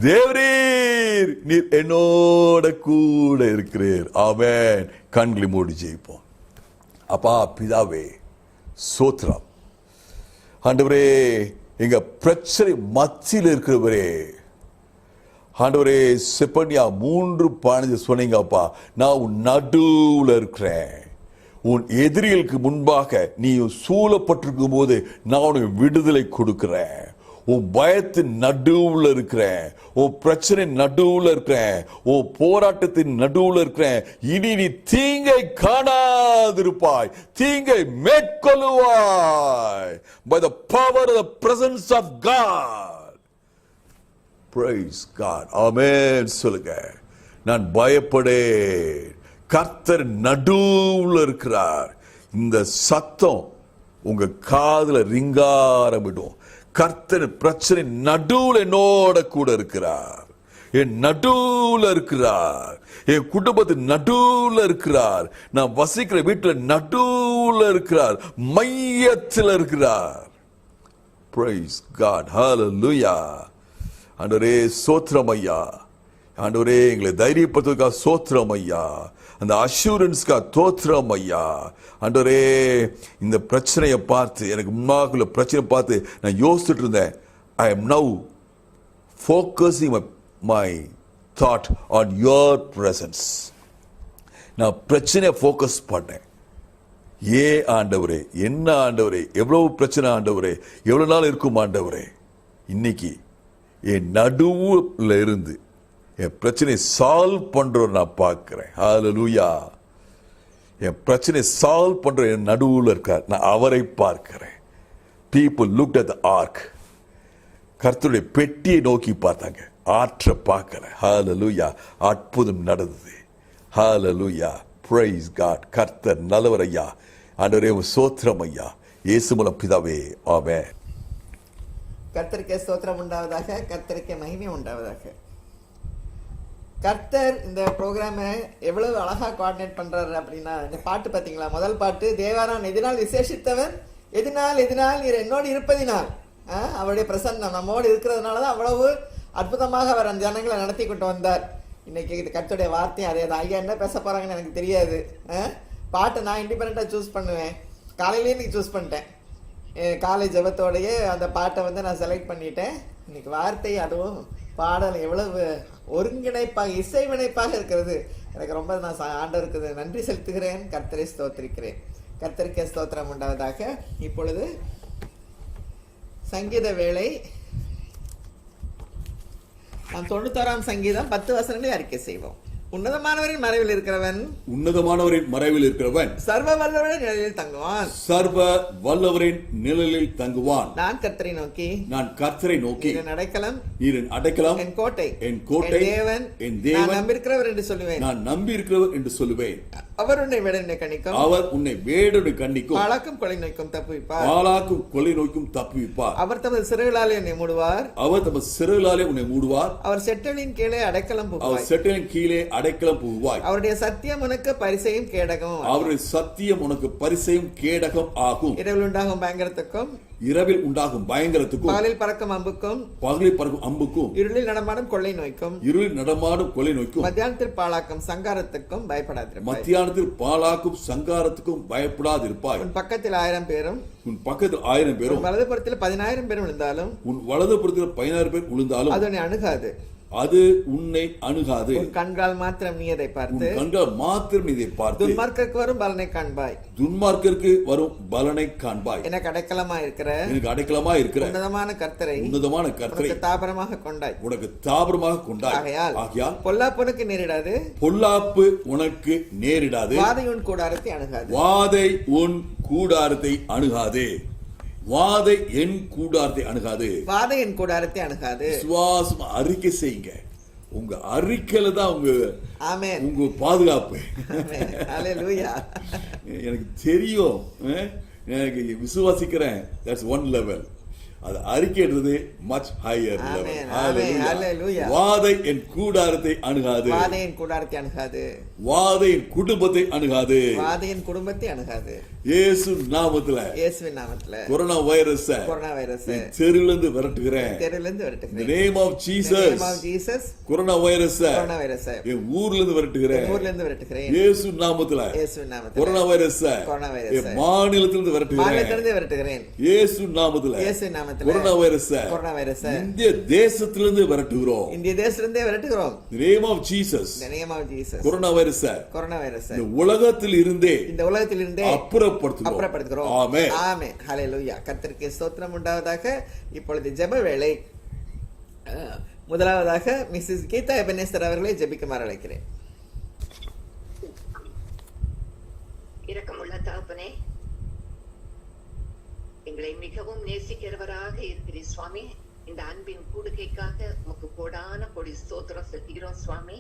தேவரீர் நீர் என்னோட கூட இருக்கிறீர். ஆமென். கண்களை மூடி ஜெயிப்போம். அப்பா பிதாவே, சோத்ரம். ஆண்டவரே, எங்க பிரச்சனை மத்தியில் இருக்கிறவரே, ஆண்டவரே, செப்பனியா 3:15 சொன்னீங்க அப்பா, நான் உன் நடுவுல இருக்கிறேன். உன் எதிரிகளுக்கு முன்பாக நீ சூழப்பட்டிருக்கும் போது நான் உனக்கு விடுதலை கொடுக்கிறேன். உன் பயத்தின் நடுவுல இருக்கிறேன், உன் பிரச்சனை நடுவுல இருக்கிறேன், உன் போராட்டத்தின் நடுவுல இருக்கிறேன். இனி நீ தீங்கை காணாதிருப்பாய், தீங்கை மேற்கொள்ளுவாய். By the power of the presence of God. Praise God. Amen. சொல்லுங்க. நான் பயப்படேன், கர்த்தர் நடுவுல இருக்கிறார். இந்த சத்தம் உங்க காதுல ரிங்காரமிடும். கர்த்தர் பிரச்சனை நடுவுல என்னோட கூட இருக்கிறார், என் நடுவுல இருக்கிறார், என் குடும்பத்தின் நடுவுல இருக்கிறார், நான் வசிக்கிற வீட்டுல நடுவுல இருக்கிறார், மையத்தில் இருக்கிறார். Praise God. Hallelujah. ஆண்டவரே, சோத்திரம் ஐயா. ஆண்டவரே, எங்களை தைரியப்படுத்துவதற்காக சோத்திரம் ஐயா. அந்த அஷூரன்ஸ்கா தோத்திரம் ஐயா. ஆண்டவரே, இந்த பிரச்சனையை பார்த்து, எனக்கு முன்னாக்குள்ள பிரச்சனை பார்த்து நான் யோசிச்சுட்டு இருந்தேன். I am now focusing my thought on your presence. நான் பிரச்சனையை ஃபோக்கஸ் பண்ணேன். ஆண்டவரே, என்ன ஆண்டவரே, எவ்வளவு பிரச்சனை ஆண்டவரே, எவ்வளவு நாள் இருக்கும் ஆண்டவரே. இன்னைக்கு என் நடுவுல இருந்து என் பிரச்சனை சால்வ் பண்ற நான் பார்க்கிறேன். ஹல்லேலூயா. என் பிரச்சனை சால்வ் பண்ற என் நடுவுல இருக்கார், நான் அவரை பார்க்கிறேன். People looked at the ark. கர்த்தருடைய பெட்டியை நோக்கி பார்த்தாங்க, ஆற்றை பார்க்கல. ஹல்லேலூயா. அற்புதம் நடந்தது. ஹல்லேலூயா. Praise God. கர்த்தர் நல்லவர் ஐயா. ஆண்டவரே, சோத்திரம் ஐயா. இயேசு மூலம் பிதாவே. ஆமென். கர்த்தருக்கே ஸ்தோத்திரம் உண்டாவதாக, கர்த்தருக்கே மகிமை உண்டாவதாக. கர்த்தர் இந்த ப்ரோக்ராமை எவ்வளவு அழகா கோஆர்டினேட் பண்றாரு அப்படின்னா, இந்த பாட்டு பார்த்தீங்களா, முதல் பாட்டு, தேவாரான் எதினால் விசேஷித்தவன், எதினால் நீர் என்னோடு இருப்பதினால். அவருடைய பிரசன்னம் நம்மோடு இருக்கிறதுனால தான் அவ்வளவு அற்புதமாக அவர் அந்த ஜனங்களை நடத்தி கொண்டு வந்தார். இன்னைக்கு இது கர்த்தருடைய வார்த்தையும் அதே தான். ஐயா என்ன பேச போறாங்கன்னு எனக்கு தெரியாது. பாட்டை நான் இண்டிபெண்டா சூஸ் பண்ணுவேன். காலையிலேயே இன்னைக்கு சூஸ் பண்ணிட்டேன். காலை ஜெபத்தோடையே அந்த பாட்டை வந்து நான் செலக்ட் பண்ணிட்டேன். இன்னைக்கு வார்த்தை அதுவும் பாடல் எவ்வளவு ஒருங்கிணைப்பாக இசைவினைப்பாக இருக்கிறது. எனக்கு ரொம்ப நான் ஆண்டவருக்கு நன்றி செலுத்துகிறேன். கர்த்தரை ஸ்தோத்திரிக்கிறேன். கர்த்தருக்கே ஸ்தோத்திரம் உண்டாவதாக. இப்பொழுது சங்கீத வேளை. நாம் 91ஆம் சங்கீதம் 10 வசனங்களை அறிக்கை செய்வோம். உன்னதமானவரின் மறைவில் இருக்கிறவன் சர்வ வல்லவரின் நிழலில் தங்குவான். சர்வ வல்லவரின் நிழலில் தங்குவான். நான் கர்த்தரை நோக்கி என் அடைக்கலம் என் கோட்டை என் தேவன் நான் நம்பியிருக்கிறவர் என்று சொல்லுவேன். அவர் உன்னை வேடனை கணிக்கும். பாலாக்கும் கொலை நோய்க்கும் தப்புவிப்பார். அவர் தமது சிறைகளாலே என்னை மூடுவார். அவர் செட்டலின் கீழே அடைக்கலம் புகுவாய். அவருடைய சத்தியம் உனக்கு பரிசையும் கேடகம் ஆகும். இரவில் உண்டாகும் பயங்கரத்துக்கும் பகலில் பறக்கும் அம்புக்கும் இருளில் நடமாடும் கொள்ளை நோய்க்கும் மத்தியானத்தில் பாழாக்கும் சங்காரத்துக்கும் பயப்படாதிருப்பாய். உன் பக்கத்தில் 1000 பேரும் வலதுபுறத்தில் 10,000 பேரும் விழுந்தாலும் அது உன்னை அணுகாது. உன் கண்கால் மாத்திரம் நீ அதை பார்த்து துன்மார்க்கருக்கு வரும் பலனை காண்பாய். எனக்கு அடைக்கலமா இருக்கிற உன்னதமான கர்த்தரை தாபரமாக கொண்டாய். ஆகையால் பொல்லாப்பு உனக்கு நேரிடாது. வாதை உன் கூடாரத்தை அணுகாது. வாதை என் கூடாரத்தை அணுகாது. விசுவாசம் அறிக்கை செய்யுங்க. உங்க அறிக்கையில தான் உங்க பாதுகாப்பு. எனக்கு தெரியும், எனக்கு விசுவாசிக்கிறேன். That's one level. அது அறிக்கையிடுறது much higher level. Hallelujah. வாதை என் கூடாரத்தை அணுகாது. வாதை என் குடும்பத்தை அணுகாது. இயேசுவின் நாமத்துல கொரோனா வைரஸ் தெருவிலிருந்து விரட்டுகிறேன். In the name of Jesus. Corona virus என் ஊர்ல இருந்து விரட்டுகிறேன். இயேசுவின் நாமத்துல கொரோனா வைரஸ் என் மாநிலத்திலிருந்து விரட்டுகிறேன். இயேசுவின் நாமத்துல கொரோனா வைரஸ் இந்திய தேசத்திலிருந்து விரட்டுகிறோம். In the name of Jesus. Corona virus இந்த உலகத்தில் இருந்தே அப்புறப்படுத்துகிறோம். ஆமென். ஹல்லேலூயா. கர்த்தருக்கு ஸ்தோத்திரம் உண்டாவதாக. இப்பொழுது ஜெப வேளை. முதலாவதாக மிஸ்ஸஸ் கீதா எபனேஸ்தர் அவர்களை ஜெபிக்குமாறு அழைக்கிறேன். இரக்கமுள்ள தகப்பனே, எங்களை மிகவும் நேசிக்கிறவராக இருக்கிறீர் சுவாமி. இந்த அன்பின் கூடுகைக்காக உமக்கு கோடான கோடி ஸ்தோத்திரம் செலுத்துகிறோம் சுவாமி.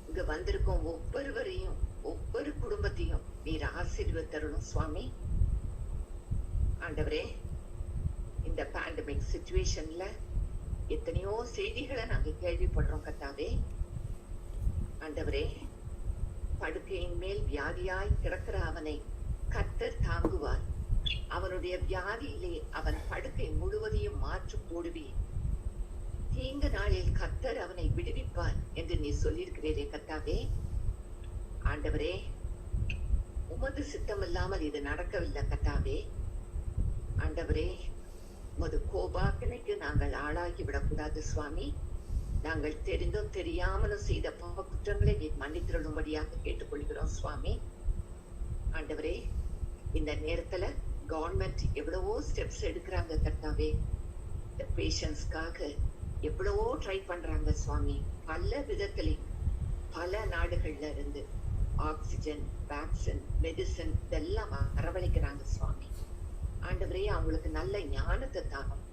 இங்க வந்திருக்கும் ஒவ்வொருவரையும் ஒவ்வொரு குடும்பத்தையும் நீர் ஆசீர்வதித்தருளும் சுவாமி. ஆண்டவரே, இந்த பேண்டமிக் சிச்சுவேஷன்ல எத்தனையோ செய்திகளை நாங்க கேள்விப்படுறோம் கர்த்தாவே. ஆண்டவரே, படுக்கையின் மேல் வியாதியாய் கிடக்கிற அவனை கர்த்தர் தாங்குவார். அவனுடைய வியாதியிலே அவன் படுக்கை முழுவதையும் மாற்றி போடுவீர். தீங்கு நாளில் கர்த்தர் அவனை விடுவிப்பார் என்று நீ சொல்லியிருக்கிறீரே கர்த்தாவே. ஆண்டவரே, உமது சித்தம் இல்லாமல் இது நடக்கவில்லை கர்த்தாவே. ஆண்டவரே, உமது கோபாக்கினைக்கு நாங்கள் ஆளாகி விடக்கூடாது சுவாமி. நாங்கள் தெரிந்தும் தெரியாமலும் செய்த பாவ குற்றங்களை நீ மன்னித்திருளும்படியாக கேட்டுக்கொள்கிறோம் சுவாமி. ஆண்டவரே, இந்த நேரத்துல கவர்மெண்ட் எவ்வளவோ ஸ்டெப்ஸ் எடுக்கிறாங்க கர்த்தாவே. இந்த பேஷண்ட்ஸ்க்காக எவ்வளவோ ட்ரை பண்றாங்க சுவாமி. பல விதத்திலே பல நாடுகள்ல இருந்து ஆக்சிஜன், வேக்சின், மெடிசன் இதெல்லாம் வரவழைக்கிறாங்க சுவாமி. ஆண்டவரே, அவங்களுக்கு நல்ல ஞானத்தை தாரும்,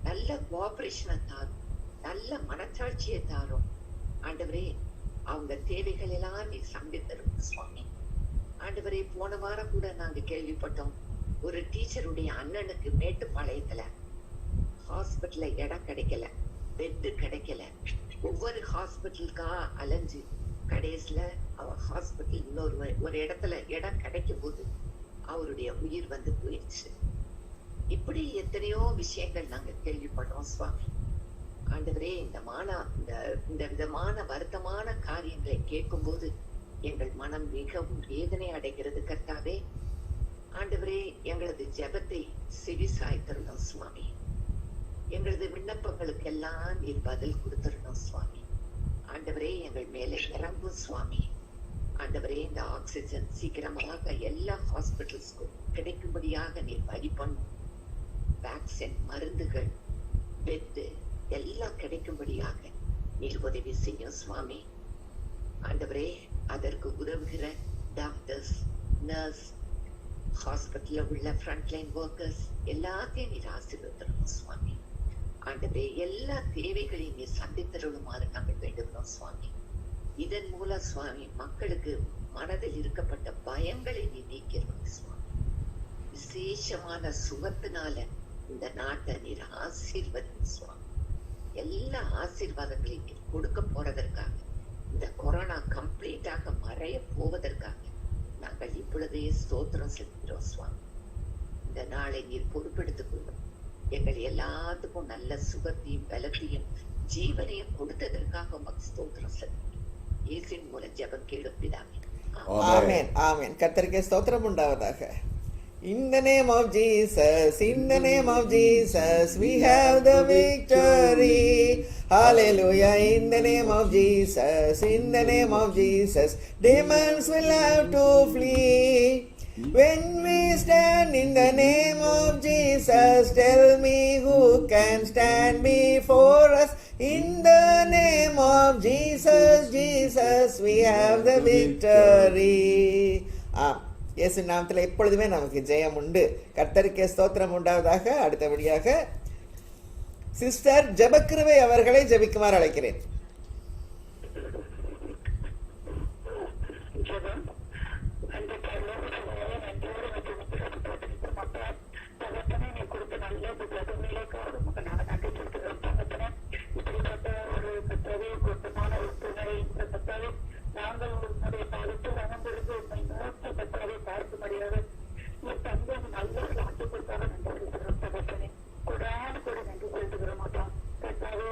நல்ல கோஆபரேஷனை தாரும், நல்ல மனச்சாட்சியை தாரும். ஆண்டவரே, அவங்க தேவைகள் எல்லாம் நீ சந்தித்தரும் சுவாமி. ஆண்டவரே, போன வாரம் கூட நாங்க கேள்விப்பட்டோம், ஒரு டீச்சருடைய அண்ணனுக்கு மேட்டுப்பாளையத்துல ஹாஸ்பிட்டல்ல இடம் கிடைக்கல, பெட்டு கிடைக்கல. ஒவ்வொரு ஹாஸ்பிட்டலுக்கா அலைஞ்சு கடைசியில அவர் ஹாஸ்பிட்டல் ஒரு இடத்துல இடம் கிடைக்கும் போது அவருடைய உயிர் வந்து போயிடுச்சு. இப்படி எத்தனையோ விஷயங்கள் நாங்க கேள்விப்படுறோம் சுவாமி. ஆண்டவரே, இந்த விதமான வருத்தமான காரியங்களை கேட்கும் போது எங்கள் மனம் மிகவும் வேதனை அடைகிறது கர்த்தாவே. ஆண்டவரே, எங்களது ஜெபத்தை செவிசாய்த்திரணும் சுவாமி. எங்களது விண்ணப்பங்களுக்கெல்லாம் நீர் பதில் கொடுத்துடணும் சுவாமி. ஆண்டவரே, எங்கள் மேல இறங்கும் சுவாமி. ஆண்டவரே, இந்த ஆக்சிஜன் சீக்கிரமாக எல்லா ஹாஸ்பிட்டல்ஸ்க்கும் கிடைக்கும்படியாக நீர் வழி பண்ணும். வேக்சின், மருந்துகள், பெட் எல்லாம் கிடைக்கும்படியாக நீர் உதவி செய்யும் சுவாமி. ஆண்டவரே, அதற்கு உதவுகிற டாக்டர்ஸ், நர்ஸ், ஹாஸ்பிட்டல்ல உள்ள ஃப்ரண்ட்லைன் ஒர்க்கர்ஸ் எல்லாத்தையும் நீர் ஆசீர்வதிக்கணும் சுவாமி. ஆண்டவரே, எல்லா தேவைகளையும் நீர் சந்தித்தருளுமாறு நாங்கள் வேண்டுகிறோம் சுவாமி. இதன் மூலம் சுவாமி மக்களுக்கு மனதில் இருக்கப்பட்ட பயங்களை நீ நீக்கிறோம் சுவாமி. விசேஷமான சுகத்தினால இந்த நாட்டை நீர் ஆசீர்வதிக்கும் சுவாமி. எல்லா ஆசீர்வாதங்களையும் நீர் கொடுக்க போறதற்காக, இந்த கொரோனா கம்ப்ளீட்டாக மறைய போவதற்காக நாங்கள் இப்பொழுதே ஸ்தோத்திரம் செலுத்துகிறோம் சுவாமி. இந்த நாளை நீர் பொறுப்பெடுத்துக் கொள்ளும். எங்கள் எல்லாத்துக்கும் நல்ல சுகத்தையும் பலத்தையும் ஜீவனையும் கொடுத்ததற்காக உமக்கு ஸ்தோத்திரம் செலுத்துகிறோம். இயேசுவின் மூலம் ஜெபம் கேளும் பிதாவே. ஆமென், ஆமென். கர்த்தருக்கு ஸ்தோத்திரம் உண்டாவதாக. In the name of Jesus, in the name of Jesus, we have the victory. Hallelujah. In the name of Jesus, in the name of Jesus, demons will have to flee. When we stand in the name of Jesus, tell me who can stand before us. In the name of Jesus, Jesus, we have the victory. இயேசு நாமத்தில் எப்பொழுதுமே நமக்கு ஜெயம் உண்டு. கர்த்தருக்கே ஸ்தோத்திரம் உண்டாவதாக. அடுத்தபடியாக சிஸ்டர் ஜெபக்கிருபை அவர்களை ஜெபிக்குமாறு அழைக்கிறேன். நாங்கள் உங்களுடைய பாதத்தில் அமர்ந்திருந்து உண்மை நோக்கி கட்டாவே பார்க்கும்படியாக நீர் தந்தை நல்ல சாட்சி கொடுத்தாலும் நன்றி செலுத்துகிறோம் தகப்பனே. கொடான கூட நன்றி செலுத்துகிற மாட்டோம் கட்டாவே.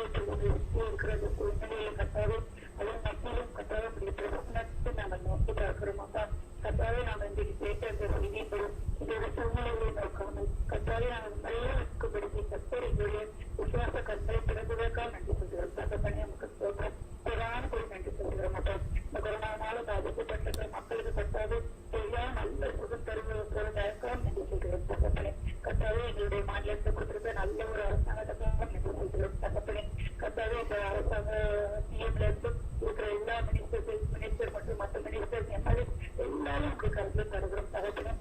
இருக்கிறது சூழ்நிலையை கட்டாவே அதன் மத்தியிலும் கட்டாவே பிரசனத்தை நாங்கள் நோக்கி பார்க்கிற மாட்டோம் கட்டாவே. நாங்கள் இன்றைக்கு கேட்ட இந்த செய்திகளும் இதோட சூழ்நிலைகளை நோக்காமல் கட்டாவே நாங்கள் நல்ல இருக்கும்படி கத்தர் எங்களுடைய விசுவாச கண்களை திறந்ததற்காக நன்றி செலுத்துகிறோம் தகப்பனே. நமக்கு கொடான கூட நன்றி செலுத்துகிற மாட்டோம். இந்த கொரோனாவால பாதிக்கப்பட்டிருக்கிற மக்களுக்கு கட்டாவே சரியான நல்ல சுகம் தருவதற்காக நன்றி சொல்கிறோம் தகப்பனே. கட்டாவே எங்களுடைய மாநிலத்தை கொடுத்திருக்க நல்ல ஒரு அரசாங்கத்துக்காக நன்றி சொல்கிறோம் தகப்பனே. கட்டாவே இந்த அரசாங்க சிஎம்ல இருந்து இருக்கிற எல்லா மினிஸ்டர் மற்றும் மற்ற மினிஸ்டர் எம்எல்ஏ எல்லாரும் இப்படி கருத்துல தருகிறோம் தகப்பனே.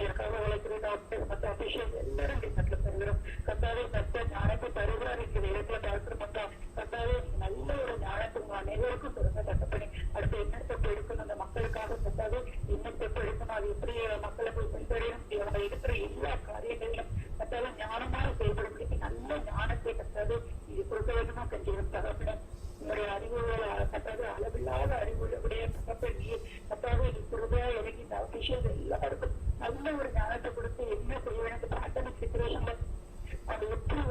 எனக்காக உழைக்கிற டாக்டர் மற்ற அபிஷேக் எல்லாரும் இப்படி கருத்துல தருகிறோம் கட்டாவே. கட்ட ஞானத்தை தருகிறார் இருக்கிற இடத்துல டாக்டர் மற்றா கட்டாவே நல்ல ஒரு ஞானத்தை அனைவருக்கும் சொல்லுங்க தகப்பனே. அடுத்து என்ன ஸ்டெப் எடுக்கணும் அந்த மக்களுக்காக கட்டாவே, என்ன ஸ்டெப் எடுக்கணும், அது எப்படி மக்களை போய் சென்றடையணும், அவங்க இருக்கிற எல்லா காரியங்களிலும் கட்டாவே ஞானமாக செயல்படும்படிக்கு நல்ல ஞானத்தை கட்டாவே இது கொடுக்க வேண்டுமா கண்டிப்பாக தகப்பனே. உங்களுடைய அறிவுகளை கட்டாவே அளவில்லாத அறிவுடைய தகப்பனே கட்டாவே குருதையா இறங்கி இந்த அபிஷேக் எல்லாருக்கும் நல்ல ஒரு ஞானத்தை கொடுத்து என்ன செய்ய வேண்டும் பேண்டமிக் சிச்சுவேஷன்ல அது எப்படி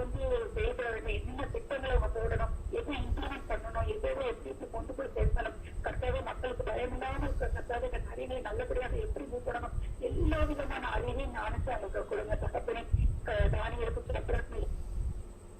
செயல்பட வேண்டும், என்னென்ன திட்டங்களை போடணும், எதை இம்ப்ளிமெண்ட் பண்ணணும், எதை எப்படி கொண்டு போய் சேர்க்கணும், கட்டாவே மக்களுக்கு பயமில்லாமல் கட்டாவே இந்த காரியங்களை நல்லபடியாக எப்படி மூவ் பண்ணணும், எல்லா விதமான அறிவையும் ஞானத்தை அவங்களுக்கு கொடுங்க தகப்பனே. தானியருக்கும்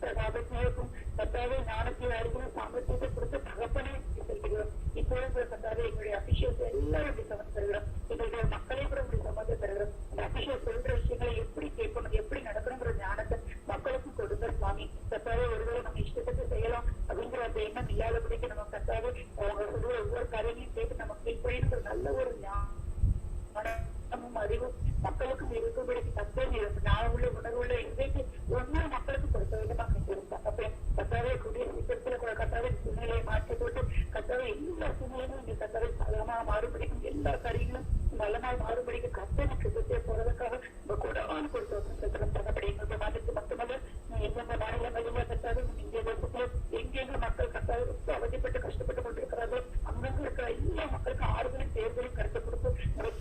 பிரதாபத்தினருக்கும் கட்டாவே ஞானத்தை அறிவும் சாமர்த்தியத்தை கொடுத்து தகப்பனே செல்கிறோம். இப்பொழுது கட்டாவே எங்களுடைய அபிஷேகத்தை எல்லாரும் இப்படி சமத்து தருகிறோம். எங்களுடைய மக்களை கூட இப்படி சமத்து தருகிறோம். இந்த அபிஷேகம் சொல்ற விஷயங்களை எப்படி கேட்கணும், எப்படி நடக்கணுங்கிற ஞானத்தை மக்களுக்கும் கொடுங்க சுவாமி. கட்டாவே ஒருவேளை நம்ம இஷ்டத்துக்கு செய்யலாம் அப்படிங்கிற அந்த எண்ணம் இல்லாதபடிக்கு நம்ம கட்டாவே அவங்க சொல்ற ஒவ்வொரு காரியங்களையும் கேட்டு நம்ம கேட்கணுங்கிற நல்ல ஒரு ஞானமும் அறிவும் மக்களுக்கும் இருக்கும்படி கத்தே நான் உள்ள உணர்வுள்ள இன்றைக்கு ஒவ்வொரு மக்களுக்கும் கொடுக்க வேண்டுமா கண்டிப்பாக கத்தாவே கூடிய சீக்கிரத்துல கூட கத்தாவே சூழ்நிலையை மாற்றி போட்டு கத்தாவே எல்லா சூழ்நிலையும் இங்க கத்தாவே சலமாக மாறுபடிக்கும் எல்லா காரியங்களும் நலமாக மாறுபடிக்கும் கத்தனை கிட்டத்தே போறதுக்காக உங்க கூடவான கொடுத்து தகப்படி எங்களுக்கு மாநிலத்து மட்டுமல்ல எந்தெந்த மாநிலங்களில கத்தாவே இந்திய தேசத்துல எங்கெங்க மக்கள் கத்தாவே ரொம்ப அவதிப்பட்டு கஷ்டப்பட்டு கொண்டிருக்கிறார்கள் அங்கங்க இருக்கிற எல்லா மக்களுக்கும் ஆறுதலும் தேர்தலும் கருத்து கொடுத்து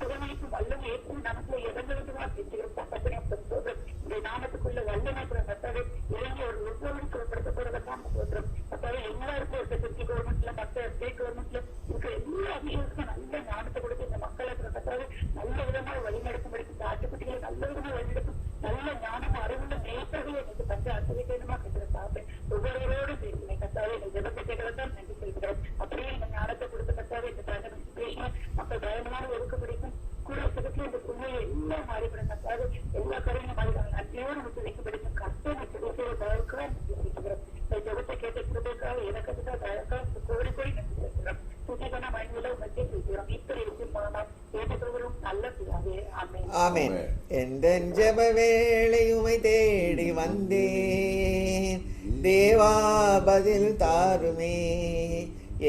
சுகமைக்கும் வல்லம் ஏற்று நமக்கு இடங்களுக்கு தான் செஞ்சுக்கிறோம் தகப்பனே. இந்த நாமத்துக்குள்ள வல்லமை கூட கத்தாவே இறங்கி ஒரு ஒவ்வொருவரும் சுகப்படுத்த போறதான் சொல்றோம் கத்தாவே. எல்லாருக்கும் ஒரு டிஸ்ட்ரிக்ட் கவர்மெண்ட்ல மற்ற ஸ்டேட் கவர்மெண்ட்ல இருக்கிற எல்லா அபிஷேகத்துக்கும் நல்ல ஞானத்தை கொடுத்து இந்த மக்களை கத்தாவே நல்ல கட்டாது எல்லா கரையும் மனிதன் நன்றியோடு விட்டு வைக்கப்படுத்தும் கர்த்தனை கிடைக்கிறதற்காக இருக்கிறோம். ஜபத்தை கேட்ட கிருபைக்காக எனக்கு தயக்காக கோடி கோடி நன்றி செலுத்துகிறோம். துதிகன மனிதல மத்திய வைக்கிறோம். இப்படி இருக்குமானால் ஏற்றுக்கொள்கிறோம் நல்ல பிதாவே. ஆமென். ஆமென். எந்தன் ஜெப வேளை உமை தேடி வந்தேன், தேவா பதில் தாருமே.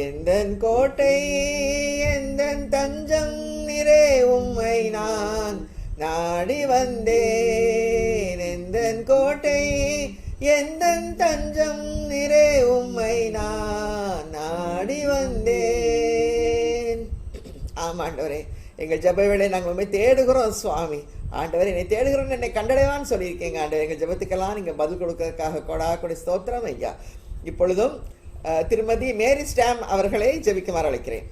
எந்தன் கோட்டை எந்தன் தஞ்சம் நிறை உம்மை நான் நாடி வந்தேன். எந்தன் கோட்டை எந்தன் தஞ்சம் நிறை உம்மை நான் நாடி வந்தேன். ஆமாண்டவரே, எங்கள் ஜெப வேளை நாங்கள் உண்மை தேடுகிறோம் சுவாமி. ஆண்டவர் என்னை தேடுகிறோன்னு என்னை கண்டடைவான்னு சொல்லியிருக்கீங்க ஆண்டவர். எங்கள் ஜெபத்துக்கெல்லாம் நீங்கள் பதில் கொடுக்கறதுக்காக கொடி ஸ்தோத்திரம் ஐயா. இப்பொழுதும் திருமதி மேரி ஸ்டாம் அவர்களை ஜெபிக்குமாறு அழைக்கிறேன்.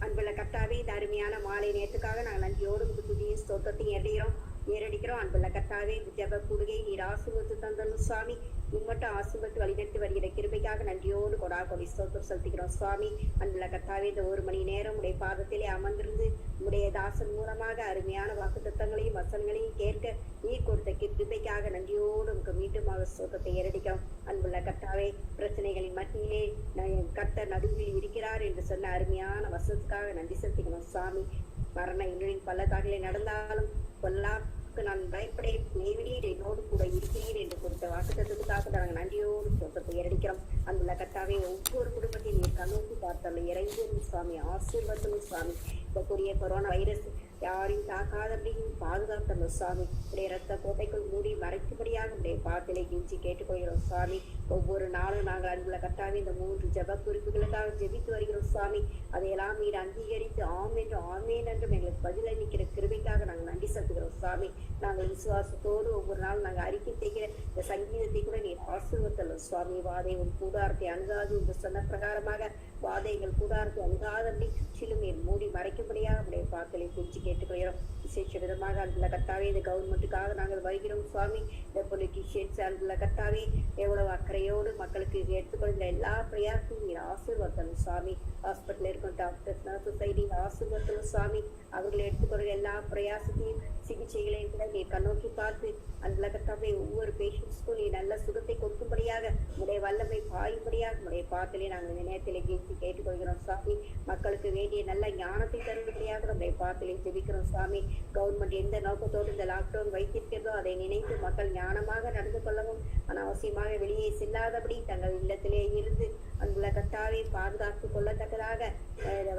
அன்புள்ள கர்த்தாவே, இந்த அருமையான மாலை நேரத்துக்காக நாங்கள் நன்றியோடு துதியும் ஸ்தோத்திரத்தையும் ஏறடிக்கிறோம். அன்புள்ள கர்த்தாவே, இந்த ஜெப கூடுகை நீர் ஆசீர்வதித்து தந்தனும் சுவாமி. இம்மட்டும் ஆசீர்வதித்து வழிநடத்தி வருகிற கிருபைக்காக நன்றியோடு கொடி ஸ்தோத்திரம் செலுத்துகிறோம் சுவாமி. அன்புள்ள கர்த்தாவே, இந்த 1 மணி நேரம் உடைய பாதத்திலே அமர்ந்திருந்து உடைய தாசன் மூலமாக அருமையான வாக்குத்தத்தங்களையும் வசனங்களையும் கேட்க நீர் கொடுத்த கிருபைக்காக நன்றியோடு உங்க மீண்டுமாக ஸ்தோத்திரத்தை ஏறடிக்கிறோம். அன்புள்ள கர்த்தாவே, பிரச்சனைகளின் மத்தியிலே கர்த்தர் நடுவில் இருக்கிறார் என்று சொன்ன அருமையான வசனத்துக்காக நன்றி செலுத்துகிறோம் சுவாமி. மரண இருளின் பள்ளத்தாக்கிலே நடந்தாலும் நான் பயப்படேன், நெய்விலீர் என்னோடு கூட இருக்கிறீர் என்று கொடுத்த வாக்குத்தத்துக்காக நாங்கள் நன்றியோடு சொந்தத்தை ஏறடிக்கிறோம். அன்புள்ள கர்த்தாவே, ஒவ்வொரு குடும்பத்தையும் நீர் கண்ணோக்கி பார்த்தால் இறைவனும் சுவாமி, ஆசீர்வாதமும் சுவாமி. இந்த கூடிய கொரோனா வைரஸ் யாரையும் தாக்காதபடியும் பாதுகாத்தணும் சுவாமி. உடைய ரத்த கோட்டைக்குள் மூடி மறைக்கும்படியாக உடைய பாத்திலை கெஞ்சி கேட்டுக்கொள்கிறோம் சுவாமி. ஒவ்வொரு நாளும் நாங்கள் அன்புள்ள கர்த்தாவே இந்த 3 ஜெப குறிப்புகளுக்காக ஜெபித்து வருகிறோம் சுவாமி. அதையெல்லாம் நீர் அங்கீகரித்து ஆமேன் என்றும் எங்களுக்கு பதில் அளிக்கிற கிருபைக்காக நாங்கள் நன்றி செலுத்துகிறோம் சுவாமி. நாங்கள் விசுவாசத்தோடு ஒவ்வொரு நாளும் நாங்கள் அறிக்கை செய்கிற இந்த சங்கீதத்தை கூட நீர் ஆசீர்வதித்தலும் சுவாமி. வாதை உன் கூடாரத்தை அணுகாது என்று சொன்ன பிரகாரமாக வாதை எங்கள் கூடாரத்தை அணுகாதபடி சுற்றிலும் நீர் மூடி மறைக்கும்படியாக உடைய பாத்திலை கெஞ்சி கேட்டுக்கொள்கிறோம். விசேஷ விதமாக அன்புள்ள கர்த்தாவே, இந்த கவர்மெண்ட்டுக்காக நாங்கள் வருகிறோம் சுவாமி. இந்த பொலிட்டீஷியன்ஸ் அன்புள்ள கர்த்தாவே, எவ்வளவு அக்கறையோடு மக்களுக்கு எடுத்துக்கொள்கிற எல்லா பிரயாசத்தையும் நீர் ஆசீர்வதித்தலும் சுவாமி. ஹாஸ்பிட்டல் இருக்கும் டாக்டர்ஸ் சொசைட்டி ஆசீர்வதித்தலும் சுவாமி. அவர்களை எடுத்துக்கொள்கிற எல்லா பிரயாசத்தையும் சிகிச்சைகளையும் கூட நீர் கண்ணோக்கி பார்த்து அன்புள்ள கர்த்தாவே, ஒவ்வொரு பேஷண்ட்ஸ்க்கும் நீ நல்ல சுகத்தை கொடுக்கும்படியாக உடைய வல்லமை பாயும்படியாக உடைய பாத்திலே நாங்கள் இந்த நேரத்திலே கேட்டுக்கொள்கிறோம் சுவாமி. மக்களுக்கு வேண்டிய நல்ல ஞானத்தை தரும்படியாக நம்முடைய பாத்திலே ஜெபிக்கிறோம் சுவாமி. கவர்மெண்ட் எந்த நோக்கத்தோடு இந்த லாக்டவுன் வைத்திருக்கிறதோ அதை நினைத்து மக்கள் ஞானமாக நடந்து கொள்ளவும், அனாவசியமாக வெளியே செல்லாதபடி தங்கள் இல்லத்திலே இருந்து அன்புள்ள கர்த்தாவை பாதுகாத்துக் கொள்ளத்தக்கதாக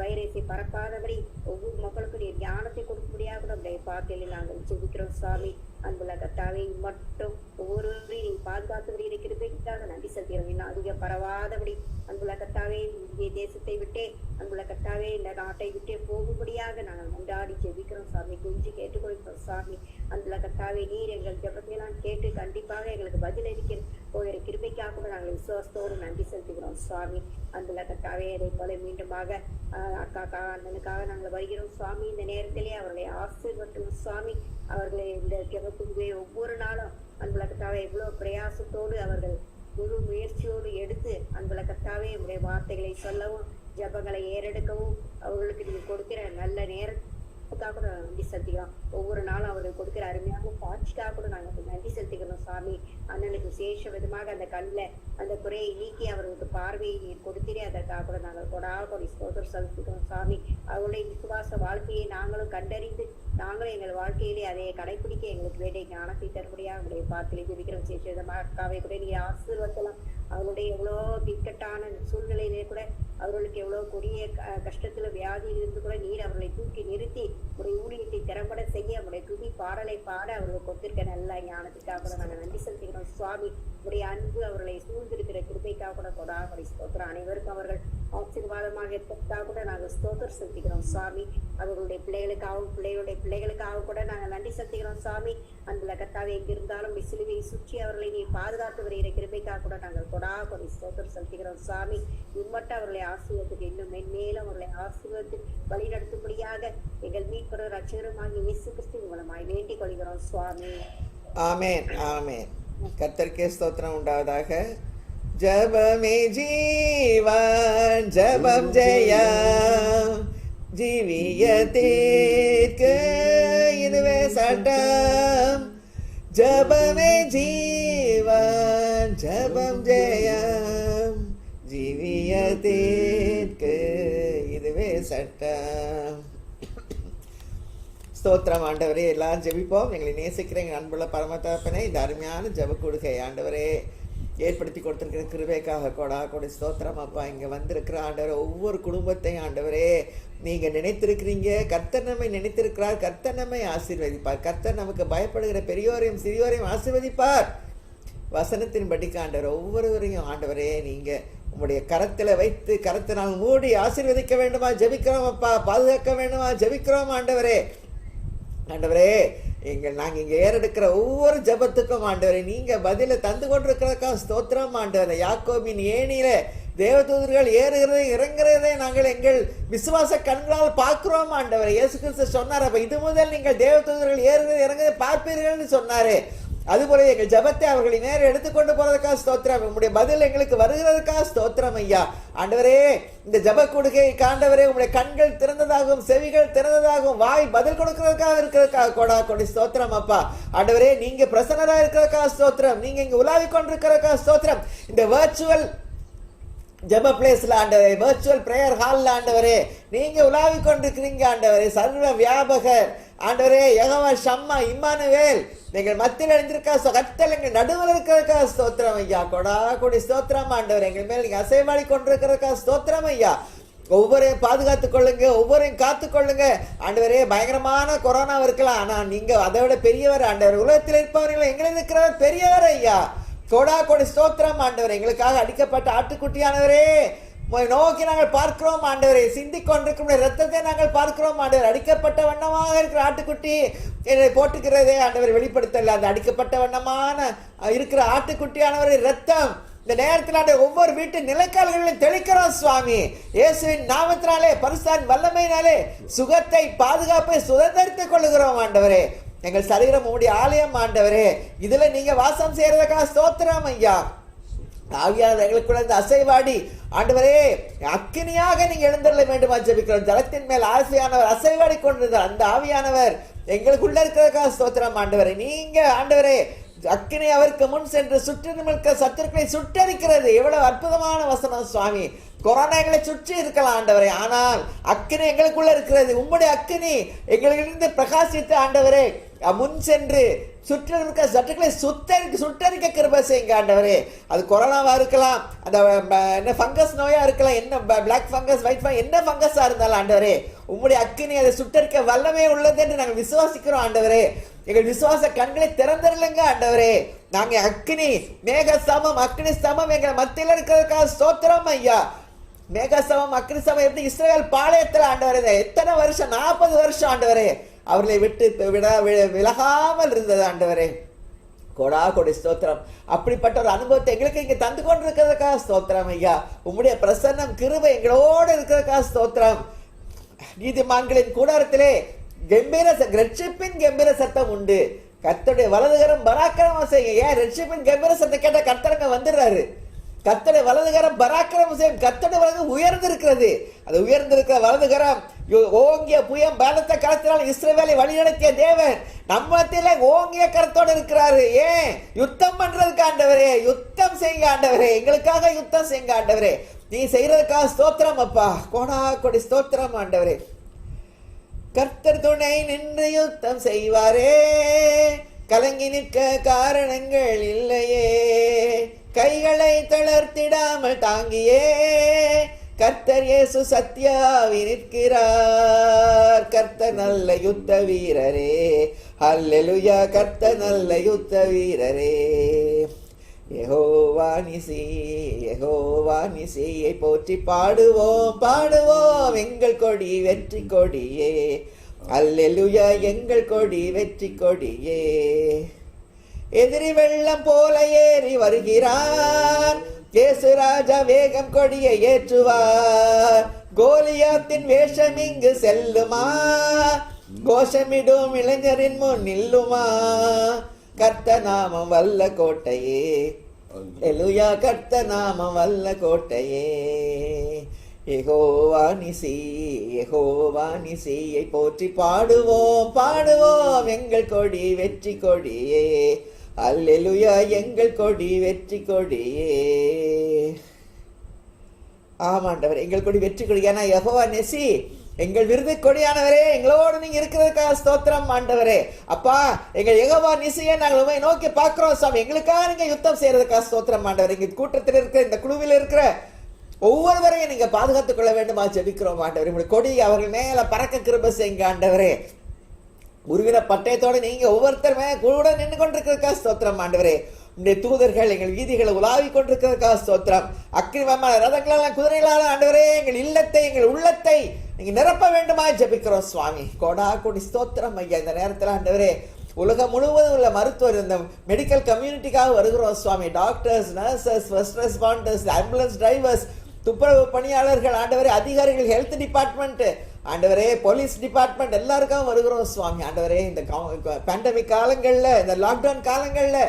வைரஸை பரப்பாதபடி ஒவ்வொரு மக்களுக்கும் நீர் ஞானத்தை கொடுக்கும்படியாக நம்முடைய பாத்திலே நாங்கள் ஜெபிக்கிறோம் சுவாமி. அன்புள்ள கர்த்தாவை மட்டும் ஒவ்வொருவரையும் நீ பாதுகாத்து வருகிற கிருபைக்காக நன்றி செலுத்துகிறோம். இன்னும் அதிகம் பரவாதபடி அன்புள்ள கர்த்தாவே, இந்திய தேசத்தை விட்டே அன்புள்ள கர்த்தாவே இந்த நாட்டை விட்டே போகும்படியாக நாங்கள் கொண்டாடி ஜெபிக்கிறோம் சாமி. குஞ்சு கேட்டுக்கொள்கிறோம் சாமி. அன்புள்ள கர்த்தாவே, நீர் எங்கள் ஜெபத்தையெல்லாம் கேட்டு கண்டிப்பாக எங்களுக்கு பதில் அளிக்கிற போகிற கிருபைக்காக கூட நாங்கள் விசுவாசத்தோடு நன்றி செலுத்துகிறோம் சுவாமி. அன்புள்ள கர்த்தாவே, அதை போல மீண்டுமாக அக்காக்கா அண்ணனுக்காக நாங்கள் வருகிறோம் சுவாமி. இந்த நேரத்திலே அவர்களை ஆசீர்வதிக்கணும் சுவாமி. அவர்களை இந்த ஜெபத்துக்குவே ஒவ்வொரு நாளும் அன்புள்ள கர்த்தாவே எவ்வளவு பிரயாசத்தோடு அவர்கள் முழு முயற்சியோடு எடுத்து அன்புள்ள கர்த்தாவே உடைய வார்த்தைகளை சொல்லவும் ஜெபங்களை ஏறெடுக்கவும் அவர்களுக்கு நீங்க கொடுக்கிற நல்ல நேரத்துக்காக கூட நன்றி செலுத்திக்கிறோம். ஒவ்வொரு நாளும் அவர்கள் கொடுக்கிற அருமையான காட்சிக்காக கூட நாங்கள் நன்றி செலுத்திக்கிறோம் சாமி. அண்ணனுக்கு விசேஷ விதமாக அந்த கண்ணில் அந்த குறையை நீக்கி அவர்களுக்கு பார்வையை நீர் கொடுத்திரே, அதற்காக கூட நாங்கள் கொடி ஸ்தோத்திரம் செலுத்திக்கிறோம் சாமி. அவர்களுடைய விசுவாச வாழ்க்கையை நாங்களும் கண்டறிந்து நாங்களும் எங்கள் வாழ்க்கையிலே அதை கடைபிடிக்க எங்களுக்கு வேண்டிய ஞானத்தை தரும்படியாக உடைய பாத்திலே ஜெபிக்கிறோம். விசேஷ விதமாக அக்காவை கூட நீர் ஆசீர்வதிக்கலாம். அவர்களுடைய எவ்வளோ இக்கட்டான சூழ்நிலையிலே கூட அவர்களுக்கு எவ்வளோ கொடிய கஷ்டத்துல வியாதியில் இருந்து கூட நீர் அவர்களை தூக்கி நிறுத்தி உடைய ஊழியத்தை திறம்பட செய்ய உடைய துதி பாடலை பாட அவர்களுக்கு கொடுத்திருக்க நல்ல ஞானத்துக்காக கூட நாங்கள் நன்றி செலுத்துகிறோம் சுவாமி. உடைய அன்பு அவர்களை சூழ்ந்திருக்கிற கிருபைக்காக கூட கொடாபடி ஸ்தோத்திரம். அனைவருக்கும் அவர்கள் ஆசீர்வாதமாக இருப்பதற்காக கூட நாங்கள் ஸ்தோத்திரம் செலுத்துகிறோம் சுவாமி. அவர்களுடைய பிள்ளைகளுக்காகவும் பிள்ளைகளுக்காக கூட நாங்கள் நன்றி செலுத்துகிறோம் சுவாமி. அன்புள்ள கர்த்தாவே, எங்கிருந்தாலும் சிலுவையை சுற்றி அவர்களை நீ பாதுகாத்து வருகிற கிருபைக்காக கூட நாங்கள் கொடி ஸ்தோத்திரம் செலுத்துகிறோம் சுவாமி. இம்மட்டும் அவர்களை ஆசீர்வதிக்கு இன்னும் மென்மேலும் அவர்களை ஆசீர்வதித்து வழி நடத்தும்படியாக எங்கள் மீட்பரும் ரட்சகருமாகிய இயேசு கிறிஸ்து மூலமாய் வேண்டிக் கொள்கிறோம் சுவாமி. ஆமென் ஆமென். கர்த்தருக்கே ஸ்தோத்திரம் உண்டாவதாக. ஜபமே ஜீவன் ஜபம் ஜெயம் ஜீவியத்திற்கு சட்டம். ஜபமே ஜீவன், ஜபம் ஜெயம், ஜீவியத்திற்கு இதுவே சட்டம். ஸ்தோத்திரம் ஆண்டவரே. எல்லாரும் ஜெபிப்போம். எங்களை நேசிக்கிற எங்கள் அன்புள்ள பரமதகப்பனே, இந்த அருமையான ஜெப கொடுக்கை ஆண்டவரே ஏற்படுத்தி கொடுத்திருக்கிற கிருபைக்காக கொடி ஸ்தோத்திரம் அப்பா. இங்கே வந்திருக்கிற ஆண்டவரே ஒவ்வொரு குடும்பத்தையும் ஆண்டவரே நீங்கள் நினைத்திருக்கிறீங்க. கர்த்தர் நம்மை நினைத்திருக்கிறார். கர்த்தர் நம்மை ஆசீர்வதிப்பார். கர்த்தர் நமக்கு பயப்படுகிற பெரியோரையும் சிறியோரையும் ஆசீர்வதிப்பார். வசனத்தின்படி ஆண்டவர் ஒவ்வொருவரையும் ஆண்டவரே நீங்கள் உங்களுடைய கரத்தில் வைத்து கரத்தினால் மூடி ஆசீர்வதிக்க வேண்டுமா ஜெபிக்கிறோம் அப்பா. பாதுகாக்க வேண்டுமா ஜெபிக்கிறோம் ஆண்டவரே. ஆண்டவரே நாங்கள் இங்கே ஏறெடுக்கிற ஒவ்வொரு ஜபத்துக்கும் ஆண்டவரே நீங்கள் பதிலை தந்து கொண்டிருக்கிறதுக்கா ஸ்தோத்திரம் ஆண்டவரே. யாக்கோபின் ஏணியில தேவதூதர்கள் ஏறுகிறதை இறங்குறதை நாங்கள் எங்கள் விசுவாச கண்களால் பார்க்கிறோம் ஆண்டவரே. இயேசு கிறிஸ்து சொன்னார், அப்ப இது முதல் நீங்கள் தேவதூதர்கள் ஏறுகிறதை இறங்குறதை பார்ப்பீர்கள்னு சொன்னாரு. அதுபோல எங்கள் ஜபத்தை அவர்களை நேரம் எடுத்துக்கொண்டு போறதுக்காக ஸ்தோத்திரம். உங்களுடைய பதில் எங்களுக்கு வருகிறதுக்காக ஸ்தோத்திரம் ஐயா. ஆண்டவரே இந்த ஜப கொடுக்கை ஆண்டவரே உங்களுடைய கண்கள் திறந்ததாகவும் செவிகள் திறந்ததாகவும் வாய் பதில் கொடுக்கறதுக்காக இருக்கிறதுக்காக கொடி ஸ்தோத்திரம் அப்பா. ஆண்டவரே நீங்க பிரசன்னரா இருக்கிறதுக்காக ஸ்தோத்திரம். நீங்க இங்க உலாவி கொண்டிருக்கிறதுக்காக ஸ்தோத்திரம். இந்த வர்ச்சுவல் ஜப பிளேஸ்ல ஆண்டவரே, வர்ச்சுவல் பிரேயர் ஹால்ல ஆண்டவரே நீங்க உலாவி கொண்டிருக்கிறீங்க ஆண்டவரே. சர்வ வியாபகர் ஆண்டவரே, யெகோவா ஷம்மா இம்மானுவேல் எங்கள் மத்தியில் அடைஞ்சிருக்கா கர்த்தர் எங்கள் நடுவில் இருக்கிறதுக்கா ஸ்தோத்திரம் ஐயா. கொடி ஸ்தோத்திரம் ஆண்டவர். எங்கள் மேல் நீங்க அசைவாடி கொண்டிருக்கிறதுக்கா ஸ்தோத்திரம் ஐயா. ஒவ்வொரையும் பாதுகாத்துக் கொள்ளுங்க, ஒவ்வொரையும் காத்துக் கொள்ளுங்க ஆண்டவரே. பயங்கரமான கொரோனா இருக்கலாம், ஆனா நீங்க அதை விட பெரியவர் ஆண்டவர். உலகத்தில் இருப்பவர்கள் எங்களை இருக்கிறவர் பெரியவர் ஐயா. கொடி ஸ்தோத்திரம் ஆண்டவர். எங்களுக்காக அடிக்கப்பட்ட ஆட்டுக்குட்டியானவரே நோக்கி நாங்கள் பார்க்கிறோம் ஆண்டவரே. சிந்திக் கொண்டிருக்கிற ரத்தத்தை நாங்கள் பார்க்கிறோம் ஆண்டவர். அடிக்கப்பட்ட வண்ணமாக இருக்கிற ஆட்டுக்குட்டி என்னை போட்டுக்கிறதே ஆண்டவர் வெளிப்படுத்தல. அந்த அடிக்கப்பட்ட வண்ணமான இருக்கிற ஆட்டுக்குட்டியானவரை ரத்தம் இந்த நேரத்தில் ஒவ்வொரு வீட்டு நிலைக்கால்களிலும் தெளிக்கிறோம் சுவாமி. இயேசுவின் நாமத்தினாலே பரிசுத்த வல்லமையினாலே சுகத்தை பாதுகாப்பை சுதந்திரித்துக் கொள்ளுகிறோம் ஆண்டவரே. எங்கள் சரீரம் உங்களுடைய ஆலயம் ஆண்டவரே. இதுல நீங்க வாசம் செய்யறதுக்காக ஸ்தோத்திரம் ஐயா. ஆவியானவர் எங்களுக்குள்ள இந்த அசைவாடி ஆண்டவரே அக்கினியாக நீங்க எழுந்தருள வேண்டுமா ஜெபிக்கிறோம். ஜலத்தின் மேல் ஆசையானவர் அசைவாடி கொண்டிருந்தார். அந்த ஆவியானவர் எங்களுக்குள்ள இருக்கிறதுக்காக ஸ்தோத்திரம் ஆண்டவரே. நீங்க ஆண்டவரே அக்கினி அவருக்கு முன் சென்று சுற்றி சத்துருக்களை சுட்டரிக்கிறது. எவ்வளவு அற்புதமான வசனம் சுவாமி. கொரோனா எங்களை சுற்றி இருக்கலாம் ஆண்டவரே, ஆனால் அக்கினி எங்களுக்குள்ள இருக்கிறது. உம்முடைய அக்கினி எங்களிலிருந்து பிரகாசித்து ஆண்டவரே முன் சென்று சுற்றி இருக்க சத்துக்களை சுட்டரிக்க கிருபை செய்யுங்க ஆண்டவரே. அது கொரோனாவா இருக்கலாம், அந்த என்ன ஃபங்கஸ் நோயா இருக்கலாம், என்ன பிளாக் ஃபங்கஸ் ஒயிட் ஃபங்கஸ் என்ன ஃபங்கஸா இருந்தாலும் ஆண்டவரே உம்முடைய அக்கினி அதை சுட்டரிக்க வல்லமே உள்ளது என்று நாங்கள் விசுவாசிக்கிறோம் ஆண்டவரே. எங்கள் விசுவாச கண்களை திறந்துருங்க ஆண்டவரே. நாங்க அக்கினி மேக சமம் அக்கினி சமம் எங்கள் மத்தியில் இருக்கிறதுக்காக ஸ்தோத்திரம் ஐயா. மேக சமம் அக்கினி சமம் எப்படி இஸ்ரவேல் பாளையத்தில் ஆண்டவரே எத்தனை வருஷம் 40 வருஷம் ஆண்டவரே அவர்களை விட்டு விலகாமல் இருந்தது ஆண்டவரே. கொடி ஸ்தோத்திரம். அப்படிப்பட்ட ஒரு அனுபவத்தை எங்களுக்கு இங்க தந்து கொண்டிருக்கிறதுக்காக ஸ்தோத்திரம் ஐயா. உம்முடைய பிரசன்னம் கிருபை எங்களோடு இருக்கிறதுக்காக ஸ்தோத்திரம். நீதிமான்களின் கூடாரத்திலே ரட்சிப்பின் கம்பீர சத்தம் உண்டு. கர்த்தருடைய வலதுகரம் பராக்கிரமம் செய்ய. ஏன் ரட்சிப்பின் கம்பீர சத்தம் கேட்ட கர்த்தரங்க வந்துடுறாரு. கர்த்தருடைய வலதுகரம் பராக்கிரமம் செய்யும். கர்த்தருடைய வலது உயர்ந்திருக்கிறது. அது உயர்ந்திருக்கிற வலதுகரம் ஓங்கிய புயம் பலத்த கரத்தினால் இஸ்ரவேலை வழிநடத்திய தேவன் நம்மத்தில ஓங்கிய கரத்தோடு இருக்கிறாரு. ஏன் யுத்தம் பண்றதுக்கு ஆண்டவரே, யுத்தம் செய்யுங்க ஆண்டவரே, எங்களுக்காக யுத்தம் செய்யுங்க ஆண்டவரே. நீ செய்யறதுக்காக ஸ்தோத்திரம் அப்பா. கொடி ஸ்தோத்திரம் ஆண்டவரே. கர்த்தர் துணை நின்று யுத்தம் செய்வாரே, கலங்கி நிற்க காரணங்கள் இல்லையே, கைகளை தளர்த்திடாமல் தாங்கியே கர்த்தர் இயேசு சத்தியாவி நிற்கிறார். கர்த்தர் நல்ல யுத்த வீரரே, அல்லேலூயா. கர்த்தர் நல்ல யுத்த வீரரே. யெகோவா நிசி யெகோவா நிசியை போற்றி பாடுவோம் எங்கள் கொடி வெற்றி கொடியே. அல்லேலூயா எங்கள் கொடி வெற்றி கொடியே. எதிரி வெள்ளம் போல ஏறி வருகிறார், இயேசு ராஜா வேகம் கொடியை ஏற்றுவார். கோலியாத்தின் வேஷம் இங்கு செல்லுமா, கோஷமிடும் இளைஞரின் முன் நில்லுமா. கர்த்தர் நாமம் வல்ல கோட்டையே, அல்லேலூயா. கர்த்தர் நாமம் வல்ல கோட்டையே. யெகோவா நிசி யெகோவா நிசியை போற்றி பாடுவோம் பாடுவோம் எங்கள் கொடி வெற்றி கொடியே, அல்லேலூயா எங்கள் கொடி வெற்றி கொடியே. ஆமாண்டவர், எங்கள் கொடி வெற்றி கொடி. ஏன்னா யெகோவா நெசி எங்கள் விருது கொடியானவரே, எங்களோடு நீங்க இருக்கிறதுக்காக ஸ்தோத்திரம் ஆண்டவரே. அப்பா, எங்கள் யெகோவா நிசியை நாங்கள் உண்மை நோக்கி பார்க்கிறோம் சாமி. எங்களுக்காக நீங்க யுத்தம் செய்யறதுக்காக ஸ்தோத்திரம் ஆண்டவர். இங்க கூட்டத்தில் இருக்கிற இந்த குழுவில் இருக்கிற ஒவ்வொருவரையும் நீங்க பாதுகாத்துக் கொள்ள வேண்டுமா ஜெபிக்கிறோம் ஆண்டவர். உங்களுடைய கொடி அவர்கள் மேல பறக்க கிருபை செய்யுங்க ஆண்டவரே. உருவின பட்டயத்தோடு நீங்க ஒவ்வொருத்தருமே கூட நின்று கொண்டிருக்கிறதுக்காக ஸ்தோத்திரம் ஆண்டவரே. உங்களுடைய தூதர்கள் எங்கள் வீதிகளை உலாவி கொண்டிருக்கிறதுக்காக ஸ்தோத்திரம். அக்கிரமமான ரதங்களால் குதிரைகளால் ஆண்டவரே எங்கள் இல்லத்தை எங்கள் உள்ளத்தை நீங்க நிரப்ப வேண்டுமா ஜெபிக்கிறோம் சுவாமி. கோடா கோடி ஸ்தோத்திரம் ஐயா. இந்த நேரத்தில் ஆண்டவரே உலகம் முழுவதும் உள்ள மருத்துவர், இந்த மெடிக்கல் கம்யூனிட்டிக்காக வருகிறோம் சுவாமி. Doctors, nurses, first responders, ambulance drivers, துப்புரவு பணியாளர்கள் ஆண்டவரே, அதிகாரிகள், ஹெல்த் டிபார்ட்மெண்ட் ஆண்டவரே, போலீஸ் டிபார்ட்மெண்ட் எல்லாருக்கும் வருகிறோம் சுவாமி. ஆண்டவரே இந்த பேண்டமிக் காலங்கள்ல, இந்த லாக்டவுன் காலங்கள்ல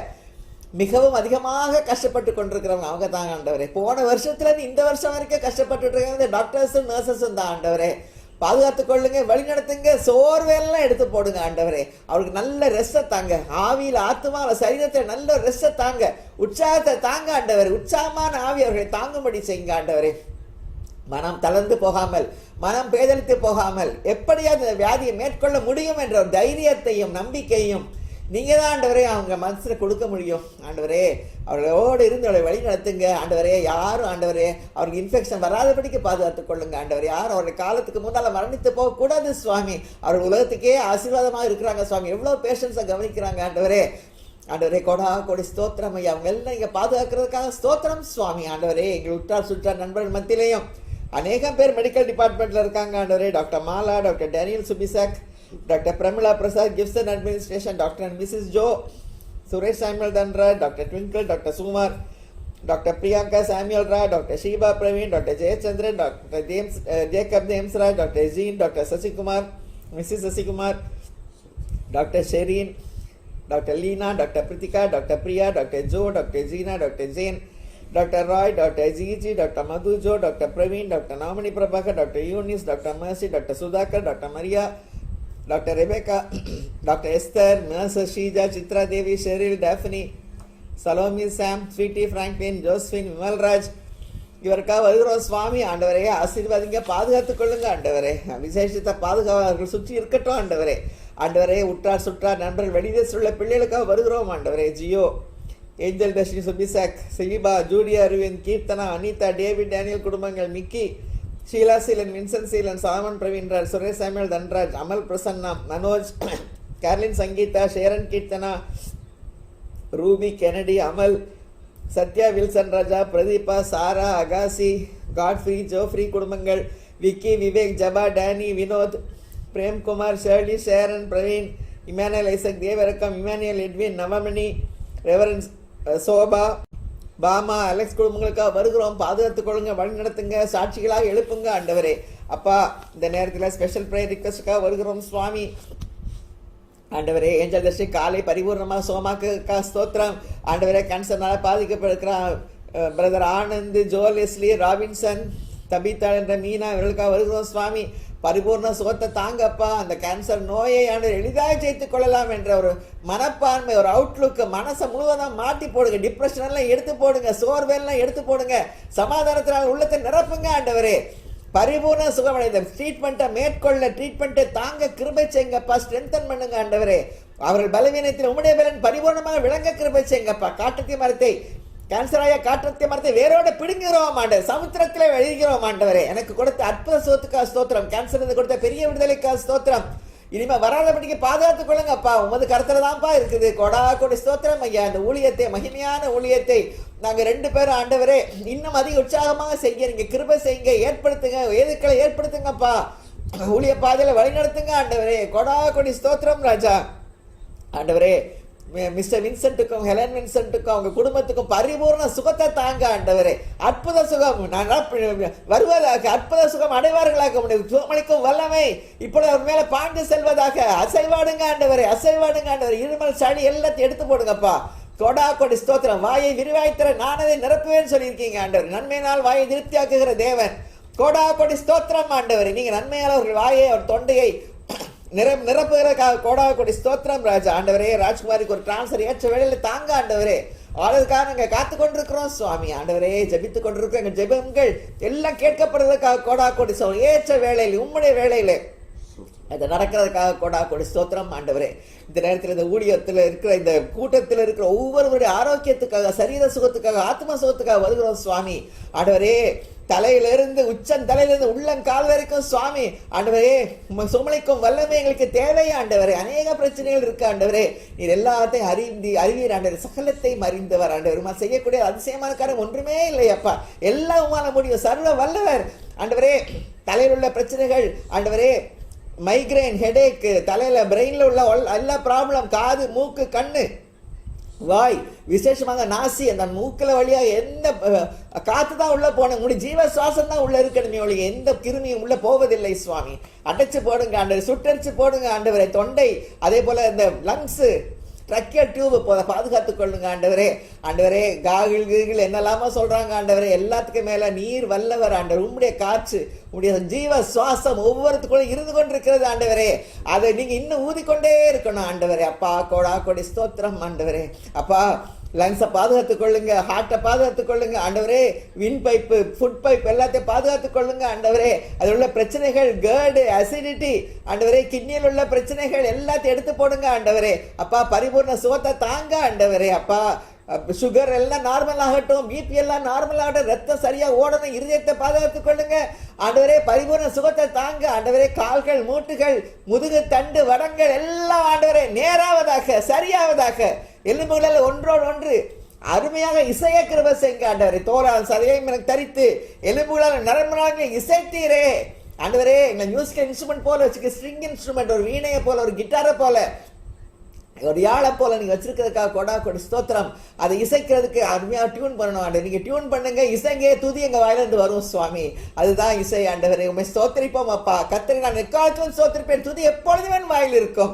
மிகவும் அதிகமாக கஷ்டப்பட்டு கொண்டிருக்கிறவங்க அவங்க தாங்க ஆண்டவரே. போன வருஷத்துல இருந்து இந்த வருஷம் வரைக்கும் கஷ்டப்பட்டு இருக்காங்க டாக்டர்ஸும் நர்சஸும் தான் ஆண்டவரே. பாதுகாத்துக் கொள்ளுங்க, வழி நடத்துங்க, சோர்வெல்லாம் எடுத்து போடுங்க ஆண்டவரே. அவருக்கு நல்ல ரெஸ்ட தாங்க, ஆவியில ஆத்மாவில சரீரத்துல நல்ல ரெஸ்ட தாங்க, உற்சாகத்தை தாங்க ஆண்டவரே. உற்சாகமான ஆவி அவர்களை தாங்கும்படி செய்யுங்க ஆண்டவரே. மனம் தளர்ந்து போகாமல், மனம் பேதலித்து போகாமல் எப்படியாவது வியாதியை மேற்கொள்ள முடியும் என்ற ஒரு தைரியத்தையும் நம்பிக்கையும் நீங்க தான் ஆண்டவரே அவங்க மனசுல கொடுக்க முடியும் ஆண்டவரே. அவர்களோடு இருந்து அவளை வழி நடத்துங்க ஆண்டவரே. யாரும் ஆண்டவரே அவருக்கு இன்ஃபெக்ஷன் வராதபடிக்கு பாதுகாத்துக் கொள்ளுங்க ஆண்டவரே. யாரும் அவருடைய காலத்துக்கு முன்னால மரணித்து போக கூடாது சுவாமி. அவர்கள் உலகத்துக்கே ஆசீர்வாதமா இருக்கிறாங்க சுவாமி. எவ்வளவு பேஷன்ஸை கவனிக்கிறாங்க ஆண்டவரே. ஆண்டவரே கோடா கோடி ஸ்தோத்திரம் ஐயா. அவங்க எல்லாம் இங்க பாதுகாக்கிறதுக்காக ஸ்தோத்திரம் சுவாமி. ஆண்டவரே எங்கள் உற்றார் சுற்றார் நண்பர்கள் மத்தியிலையும் அநேகம் பேர் மெடிக்கல் டிபார்ட்மெண்ட்ல இருக்காங்க ஆண்டவரே. Doctor Mala, doctor Daniel Subisak, Dr. Pramila Prasad, Gibson Administration, Dr. and Mrs. Joe, Suresh Samuel Dhanraj, Dr. Twinkle, Dr. Sumar, Dr. Priyanka Samuel Raj, Dr. Sheba Praveen, Dr. Jayachandran, Dr. James, Jacob James Raj, Dr. Jean, Dr. Sasikumar, Mrs. Sasikumar, Dr. Shereen, Dr. Leena, Dr. Pritika, Dr. Priya, Dr. Joe, Dr. Jeena, Dr. Jane, Dr. Roy, Dr. Gigi, Dr. Madhu Jo, Dr. Praveen, Dr. Namani Prabhakar, Dr. Eunice, Dr. Mercy, Dr. Sudhakar, Dr. Maria, Dr. Rebecca, Dr. Esther, Nurse Shija, Chitra Devi, Cheryl, Daphne, Salome, Sam, Sweetie, Franklin, Josephine, Vimal Raj, இவருக்காக வருகிறோம் சுவாமி. ஆண்டவரே ஆசீர்வாதிங்க, பாதுகாத்துக் கொள்ளுங்க ஆண்டவரே. விசேஷத்தை பாதுகாவலர்கள் சுற்றி இருக்கட்டும் ஆண்டவரே. ஆண்டவரே உற்றார் சுற்றார் நண்பர்கள் வெளிதேச உள்ள பிள்ளைகளுக்காக வருகிறோம் ஆண்டவரே. Jio, Angel Dharshini, Subisak, Silipa, Judia, Aravind, Keerthana, Anitha, David, Daniel குடும்பங்கள், Mickey, Sheela Seelan, Vinson Seelan, Saman Praveenraj, Suresh Samuel Dhanraj, Amal Prasanna, Manoj, Carlin Sangeetha, Sharon Keerthana, Ruby, Kennedy, Amal, Sathya, Wilson Raja, Pradeepa, Sarah, Agassi, Godfrey, Geoffrey குடும்பங்கள், Vicky, Vivek, Jaba, Danny, Vinoth, Premkumar, Shirley, Sharon, Praveen, Emmanuel Isaac, Devarakkam, Emmanuel Edwin, Navamani, reverend Sobha, Bama, Alex குடும்பங்களுக்காக வருகிறோம். பாதுகாத்துக் கொள்ளுங்க, வழி நடத்துங்க, சாட்சிகளாக எழுப்புங்க ஆண்டவரே. அப்பா இந்த நேரத்தில் ஸ்பெஷல் ப்ரேயர் ரிக்வெஸ்டுக்காக வருகிறோம் சுவாமி. ஆண்டவரே ஏஞ்சல் தர்ஷி காலை பரிபூர்ணமாக சோமாக்க ஸ்தோத்திரம். ஆண்டவரே கேன்சர்னால பாதிக்கப்படுகிறான் பிரதர் ஆனந்த், ஜோலெஸ்லி, ராபின்சன், தபிதா என்ற மீனா இவர்களுக்காக வருகிறோம் சுவாமி. பரிபூர்ண சுகத்தை தாங்கப்பா. அந்த கேன்சர் நோயை ஆண்டவர் எளிதாக ஜெயித்துக் கொள்ளலாம் என்ற ஒரு மனப்பான்மை, ஒரு அவுட்லுக், மனசை முழுவதும் மாட்டி போடுங்க. டிப்ரெஷன் எல்லாம் எடுத்து போடுங்க, சோர்வெல்லாம் எடுத்து போடுங்க. சமாதானத்தினால் உள்ளத்தை நிரப்புங்க ஆண்டவரே. பரிபூர்ண சுகமடைந்த ட்ரீட்மெண்ட்டை மேற்கொள்ள, ட்ரீட்மெண்ட்டை தாங்க கிருபை செய்யுங்கப்பா. ஸ்ட்ரென்தன் பண்ணுங்க ஆண்டவரே. அவர்கள் பலவீனத்தில் உம்முடைய பலன் பரிபூர்ணமாக விளங்க கிருபை செய்யுங்கப்பா. காட்டுத்தி மரத்தை கேன்சராய காற்றத்தை மரத்தை வேரோட பிடுங்குகிறோம் ஆண்டவர். சமுத்திரத்திலே எழுதுகிறோம் ஆண்டவரே. எனக்கு கொடுத்த அற்புத சுகத்துக்கா ஸ்தோத்திரம். கேன்சர் கொடுத்த பெரிய விடுதலைக்கா ஸ்தோத்திரம். இனிமே வராதபடிக்கு பாதுகாத்துக் கொள்ளுங்கப்பா. உமது கருத்துல தான்ப்பா இருக்குது. கொடா கொடி ஸ்தோத்திரம் ஐயா. அந்த ஊழியத்தை, மகிமையான ஊழியத்தை நாங்க 2 பேரும் ஆண்டவரே இன்னும் அதிக உற்சாகமாக செய்ய நீங்க கிருபை செய்யுங்க, ஏற்படுத்துங்க, ஏதுக்களை ஏற்படுத்துங்கப்பா. ஊழிய பாதையில வழி நடத்துங்க ஆண்டவரே. கொடா கொடி ஸ்தோத்திரம் ராஜா. ஆண்டவரே மிஸ்டர் வின்சென்ட்டுக்கும் ஹெலன் வின்சென்ட்டுக்கும் அவங்க குடும்பத்துக்கும் பரிபூர்ண சுகத்தை தாங்க ஆண்டவரே. அற்புத சுகம் வருவதாக, அற்புத சுகம் அடைவார்களாக. சுகமளிக்கும் வல்லமை இப்பொழுது அவர் மேல பாய்ந்து செல்வதாக. அசைவாடுங்க ஆண்டவரே, அசைவாடுங்க ஆண்டவரே. இருமல், சளி எல்லாத்தையும் எடுத்து போடுங்கப்பா. கொடா கொடி ஸ்தோத்திரம். வாயை விரிவாய்த்தர நான் அதை நிரப்புவேன்னு சொல்லியிருக்கீங்க ஆண்டவர். நன்மையினால் வாயை திருப்தியாக்குகிற தேவன். கொடா கொடி ஸ்தோத்திரம் ஆண்டவரே. நீங்க நன்மையால் அவர்கள் வாயை, அவர் தொண்டையை நிரப்புகிறதுக்காக கோடாக கொடி ஸ்தோத்திரம் ராஜா. ஆண்டவரே, ராஜ்குமாரிக்கு ஒரு டிரான்ஸ்ஃபர் ஏற்ற வேளையில தாங்க ஆண்டவரே. ஆளுக்காக நாங்க காத்து கொண்டிருக்கிறோம் சுவாமி. ஆண்டவரே, ஜெபித்து கொண்டிருக்கிறோம். எங்கள் ஜெபங்கள் எல்லாம் கேட்கப்படுறதுக்காக கோடா கொடி ஏற்ற வேளையில் உம்முடைய வேளையில அது நடக்கிறதுக்காக கோடா கொடி ஸ்தோத்திரம் ஆண்டவரே. இந்த நேரத்தில் இந்த ஊழியத்தில் இருக்கிற இந்த கூட்டத்தில் இருக்கிற ஒவ்வொருவருடைய ஆரோக்கியத்துக்காக, சரீர சுகத்துக்காக, ஆத்ம சுகத்துக்காக வருகிறோம் சுவாமி. ஆண்டவரே, தலையிலிருந்து உச்சந்தலையிலிருந்து உள்ளங்கால் வரைக்கும் சுவாமி ஆண்டவரே சுமளிக்கும் வல்லமை எங்களுக்கு தேவை ஆண்டவரே. அநேக பிரச்சனைகள் இருக்கு ஆண்டவரே. நீர் எல்லாத்தையும் அறிவீர் ஆண்டவரே. சகலத்தையும் அறிந்தவர் ஆண்டவர். செய்யக்கூடிய அதிசயமான காரியம் ஒன்றுமே இல்லை அப்பா. எல்லாம் உமால முடியும். சர்வ வல்லவர் ஆண்டவரே. தலையில் உள்ள பிரச்சனைகள் ஆண்டவரே, மைக்ரைன், ஹெடேக், தலையில பிரெயின்ல உள்ள எல்லா ப்ராப்ளம், காது, மூக்கு, கண்ணு, வாய், விசேஷமாக நாசி, அந்த மூக்கில வழியா எந்த காத்து தான் உள்ள போன உங்களுடைய ஜீவ சுவாசம் தான் உள்ள இருக்கணுமே ஒழிய எந்த கிருமியும் உள்ள போவதில்லை சுவாமி. அடைச்சு போடுங்க ஆண்டவர், சுட்டரிச்சு போடுங்க ஆண்டவரே. தொண்டை, அதே போல இந்த லங்ஸ், ட்ரக்கிய டியூப் பாதுகாத்துக் கொள்ளுங்க ஆண்டவரே. ஆண்டவரே, காகில் என்னெல்லாமோ சொல்றாங்க ஆண்டவரே. எல்லாத்துக்கும் மேல நீர் வல்லவர் ஆண்டவர். உம்முடைய காற்று, உடைய ஜீவ சுவாசம் ஒவ்வொருத்துக்குள்ள இருந்து கொண்டிருக்கிறது ஆண்டவரே. அதை நீங்க இன்னும் ஊதிக்கொண்டே இருக்கணும் ஆண்டவரே. அப்பா, கோடா கொடி ஸ்தோத்திரம் ஆண்டவரே. அப்பா, லங்ஸை பாதுகாத்துக் கொள்ளுங்க, ஹார்ட்டை பாதுகாத்துக் கொள்ளுங்க ஆண்டவரே. வின் பைப்பு, ஃபுட் பைப் எல்லாத்தையும் பாதுகாத்துக் கொள்ளுங்க ஆண்டவரே. அதில் உள்ள பிரச்சனைகள், கேர்டு, அசிடிட்டி ஆண்டவரே, கிட்னியில் உள்ள பிரச்சனைகள் எல்லாத்தையும் எடுத்து போடுங்க ஆண்டவரே. அப்பா, பரிபூர்ண சுகத்தை தாங்க ஆண்டவரே. அப்பா, சுகர் எல்லாம் நார்மல் ஆகட்டும், பிபி எல்லாம் நார்மல் ஆகட்டும், ரத்தம் சரியா ஓடணும், இருதயத்தை பாதுகாத்துக் கொள்ளுங்க ஆண்டவரே. பரிபூர்ண சுகத்தை தாங்க ஆண்டவரே. கால்கள், மூட்டுகள், முதுகு தண்டு, வடங்கள் எல்லாம் ஆண்டவரே நேராவதாக, சரியாவதாக, எலும்புகளில் ஒன்றோடு ஒன்று அருமையாக இசைய கிருபை செய்யுங்க ஆண்டவரே. தோரால் சதையையும் எனக்கு தரித்து எலும்புகளால் நரம்புகளால் இசைத்தீரே ஆண்டவரே. எங்களை மியூசிக்கல் இன்ஸ்ட்ருமெண்ட் போல வச்சுக்க, ஸ்ட்ரிங் இன்ஸ்ட்ருமெண்ட், ஒரு வீணையை போல, ஒரு கிட்டாரை போல, ஒரு யாழை போல நீங்க வச்சிருக்கிறதுக்காக கோடா கொடி ஸ்தோத்திரம். அதை இசைக்கிறதுக்கு அருமையா டியூன் பண்ணணும் ஆண்டவர். நீங்க டியூன் பண்ணுங்க, இசைங்க, துதி எங்க வாயிலிருந்து வரும் சுவாமி. அதுதான் இசை ஆண்டவரே. உண்மை ஸ்தோத்திரிப்போம் அப்பா. கர்த்தரை நான் எக்காலத்திலும் ஸ்தோத்திரிப்பேன். துதி எப்பொழுதுமே வாயில் இருக்கும்.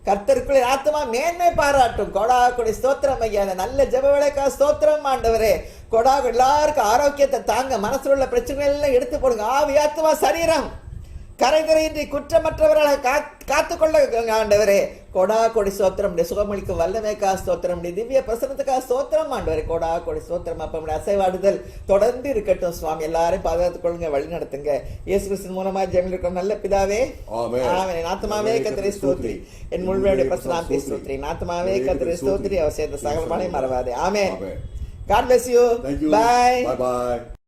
கர்த்தருக்குள்ளே ஆத்மா மேன்மை பாராட்டும். கோடா கொடி ஸ்தோத்திரம் ஐயா. அந்த நல்ல ஜெப வேளைக்காக ஸ்தோத்திரம் ஆண்டவரே. கொடா எல்லாருக்கும் ஆரோக்கியத்தை தாங்க. மனசுல உள்ள பிரச்சனைகள் எல்லாம் எடுத்து போடுங்க. ஆவி, ஆத்மா, சரீரம் கரைகரையின்றி குற்றமற்றவராக காத்துக்கொள்ள ஆண்டவரே. கோடா கொடி ஸ்தோத்திரம். சுகமளிக்கும் வல்லமைக்கா ஸ்தோத்திரம். திவ்ய பிரசனத்துக்காக ஸ்தோத்திரம் ஆண்டவரே. கோடா கொடி ஸ்தோத்திரம். அப்ப அசைவாடுதல் தொடர்ந்து இருக்கட்டும் சுவாமி. எல்லாரையும் பாதுகாத்துக் கொள்ளுங்க, வழி நடத்துங்க. இயேசு கிறிஸ்துவின் மூலமா ஜெபம் இருக்கும் நல்ல பிதாவே, ஆமென். ஆத்மாவே கர்த்தரை ஸ்தோத்திரி, என் முழுமையுடைய பிரசனாந்தி ஸ்தோத்திரி. ஆத்மாவே கர்த்தரை ஸ்தோத்திரி, அவர் சேர்ந்த சகலமானை மறவாதே. ஆமென். God bless you. Thank you. Bye. Bye bye.